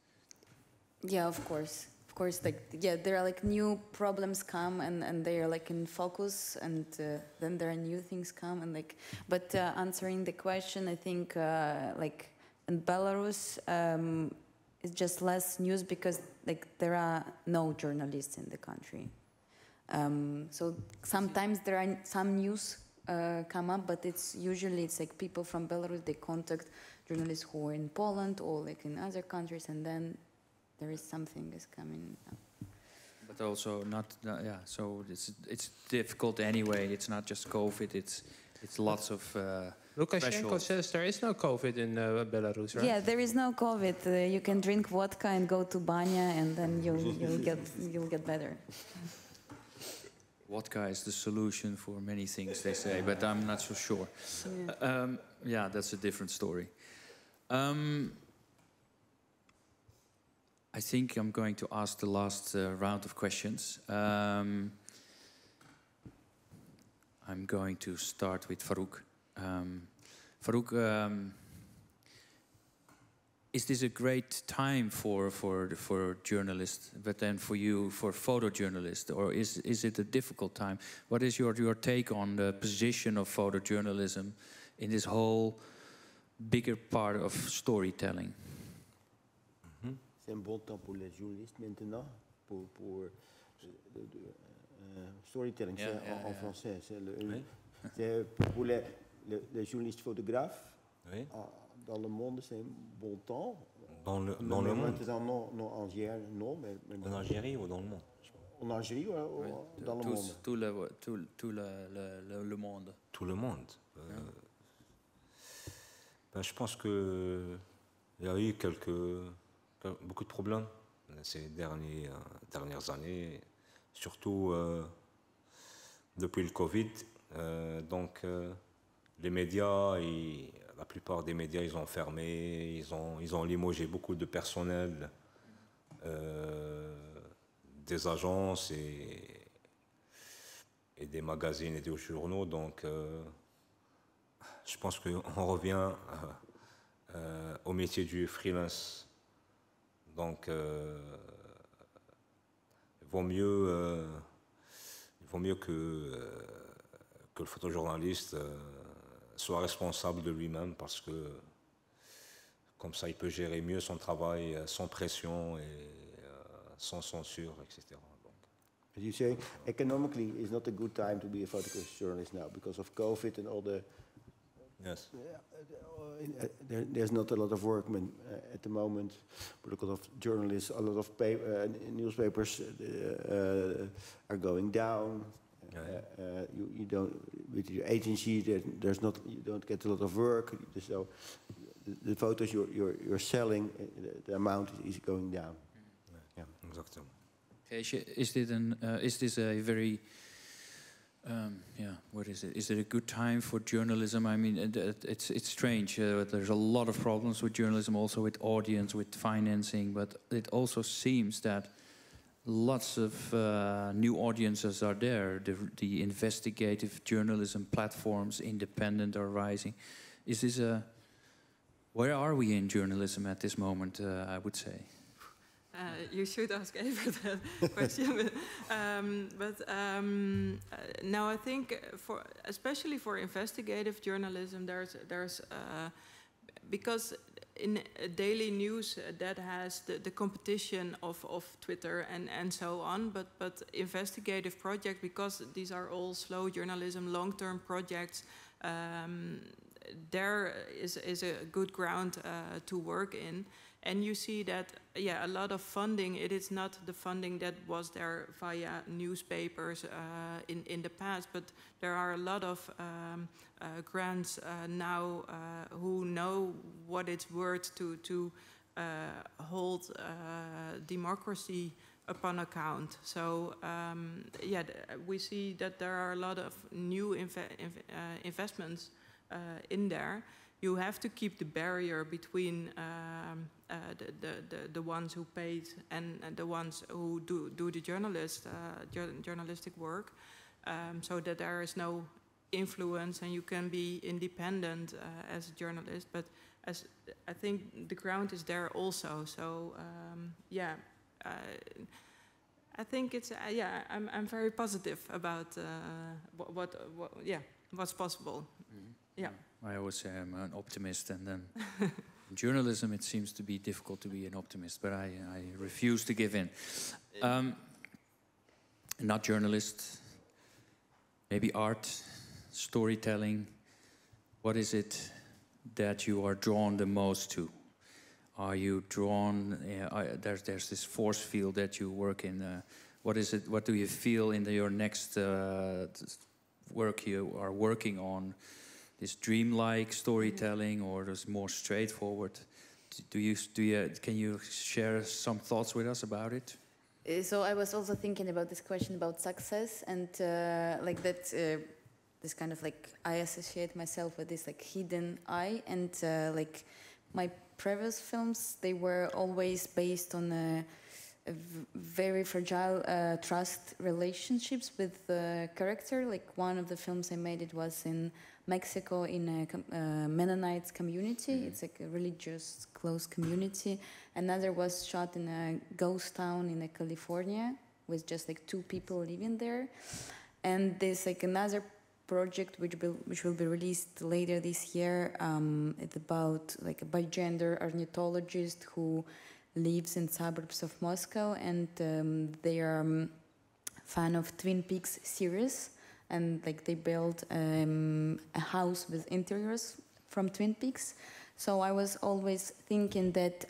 Yeah, of course. Of course, like, yeah, there are like new problems come and they are like in focus, and then there are new things come, and like, but answering the question, I think like in Belarus, it's just less news because like there are no journalists in the country. So sometimes there are some news come up, but it's like people from Belarus, they contact journalists who are in Poland or like in other countries, and then there is something is coming up. But also not yeah. So it's difficult anyway. It's not just COVID. It's lots of. Lukashenko says there is no COVID in Belarus, right? Yeah, there is no COVID. You can drink vodka and go to banya, and then you'll get better. Vodka is the solution for many things, they say, but I'm not so sure. Yeah, yeah, that's a different story. I think I'm going to ask the last round of questions. I'm going to start with Farouk. Farouk, is this a great time for journalists, but then for you, for photojournalists, or is it a difficult time? What is your take on the position of photojournalism in this whole bigger part of storytelling? C'est un bon temps pour les journalistes maintenant, pour storytelling, en français. C'est pour les journalistes photographes. Oui. Dans le monde, c'est un bon temps. Dans le monde. Non, en Algérie, non. Mais en Algérie ou dans le monde? En Algérie ou dans le monde? Tout le monde. Tout le monde. Ben, je pense que il y a eu quelques beaucoup de problèmes ces dernières années, surtout depuis le Covid. Donc les médias, la plupart des médias, ils ont fermé, ils ont limogé beaucoup de personnel, des agences et des magazines et des journaux. Donc je pense qu'on revient au métier du freelance. Donc il vaut mieux que le photojournaliste soit responsable de lui-même, parce que comme ça il peut gérer mieux son travail sans pression et sans censure, etc. But you say economically it's not a good time to be a photojournalist now because of COVID and all the. Yes. There's not a lot of work at the moment, but a lot of journalists, a lot of newspapers are going down. You don't, with your agency, there's not, you don't get a lot of work. So the photos you're selling, the amount is going down. Yeah, exactly. Geesje, is this a very what is it? Is it a good time for journalism? I mean, it's strange. There's a lot of problems with journalism, also with audience, with financing, but it also seems that lots of new audiences are there. The investigative journalism platforms, independent, are rising. Is this where are we in journalism at this moment, I would say? You should ask Eva that question. Now I think, especially for investigative journalism, there's because in daily news that has the competition of Twitter and so on, but investigative projects, because these are all slow journalism, long-term projects, there is a good ground to work in. And you see that, a lot of funding, it is not the funding that was there via newspapers in the past, but there are a lot of grants now who know what it's worth to hold democracy upon account. So, we see that there are a lot of new investments in there. You have to keep the barrier between the ones who paid and the ones who do the journalistic work, so that there is no influence and you can be independent as a journalist. But as I think the ground is there also. So I think it's I'm very positive about what's possible. Mm-hmm. Yeah. I always say I'm an optimist, and then in journalism it seems to be difficult to be an optimist, but I refuse to give in. Not journalist, maybe art, storytelling. What is it that you are drawn the most to? Are you drawn? There's this force field that you work in. What is it? What do you feel in your next work you are working on? This dreamlike storytelling, or is more straightforward? Can you share some thoughts with us about it? So I was also thinking about this question about success, and like that, this kind of like I associate myself with this like hidden eye, and like my previous films, they were always based on a very fragile trust relationships with the character. Like one of the films I made, it was in Mexico in a Mennonite community. Mm-hmm. It's like a religious close community. Another was shot in a ghost town in California with just like 2 people living there. And there's like another project which will be released later this year. It's about like a bigender ornithologist who lives in suburbs of Moscow, and they are fan of Twin Peaks series. And like they built a house with interiors from Twin Peaks. So I was always thinking that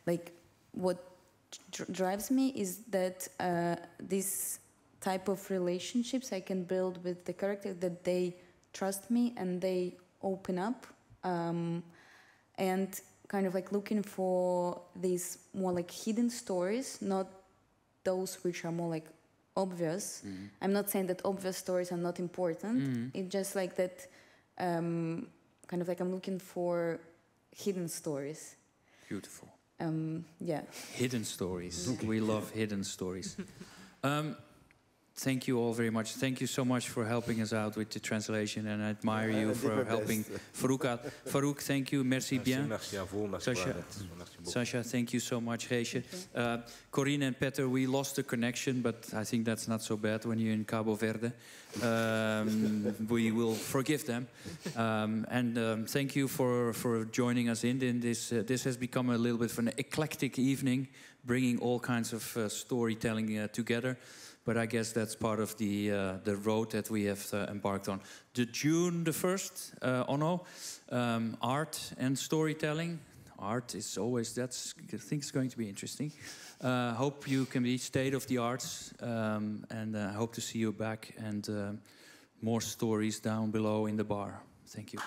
like what drives me is that this type of relationships I can build with the character, that they trust me and they open up. And kind of like looking for these more like hidden stories, not those which are more like obvious. I'm not saying that obvious stories are not important. It's just like that, kind of like I'm looking for hidden stories. Beautiful. Yeah. Hidden stories. We love hidden stories. Thank you all very much. Thank you so much for helping us out with the translation, and I admire you for helping Farouk out. Farouk, thank you. Merci bien. Merci à vous. Merci Sasha, Sasha, thank you so much. Geesje. Corinne and Petr, we lost the connection, but I think that's not so bad when you're in Cabo Verde. We will forgive them. And thank you for joining us in this. This has become a little bit of an eclectic evening, bringing all kinds of storytelling together. But I guess that's part of the road that we have embarked on. The June the 1st, Onno, art and storytelling. Art is always, I think it's going to be interesting. Hope you can be state of the arts, and I hope to see you back, and more stories down below in the bar. Thank you.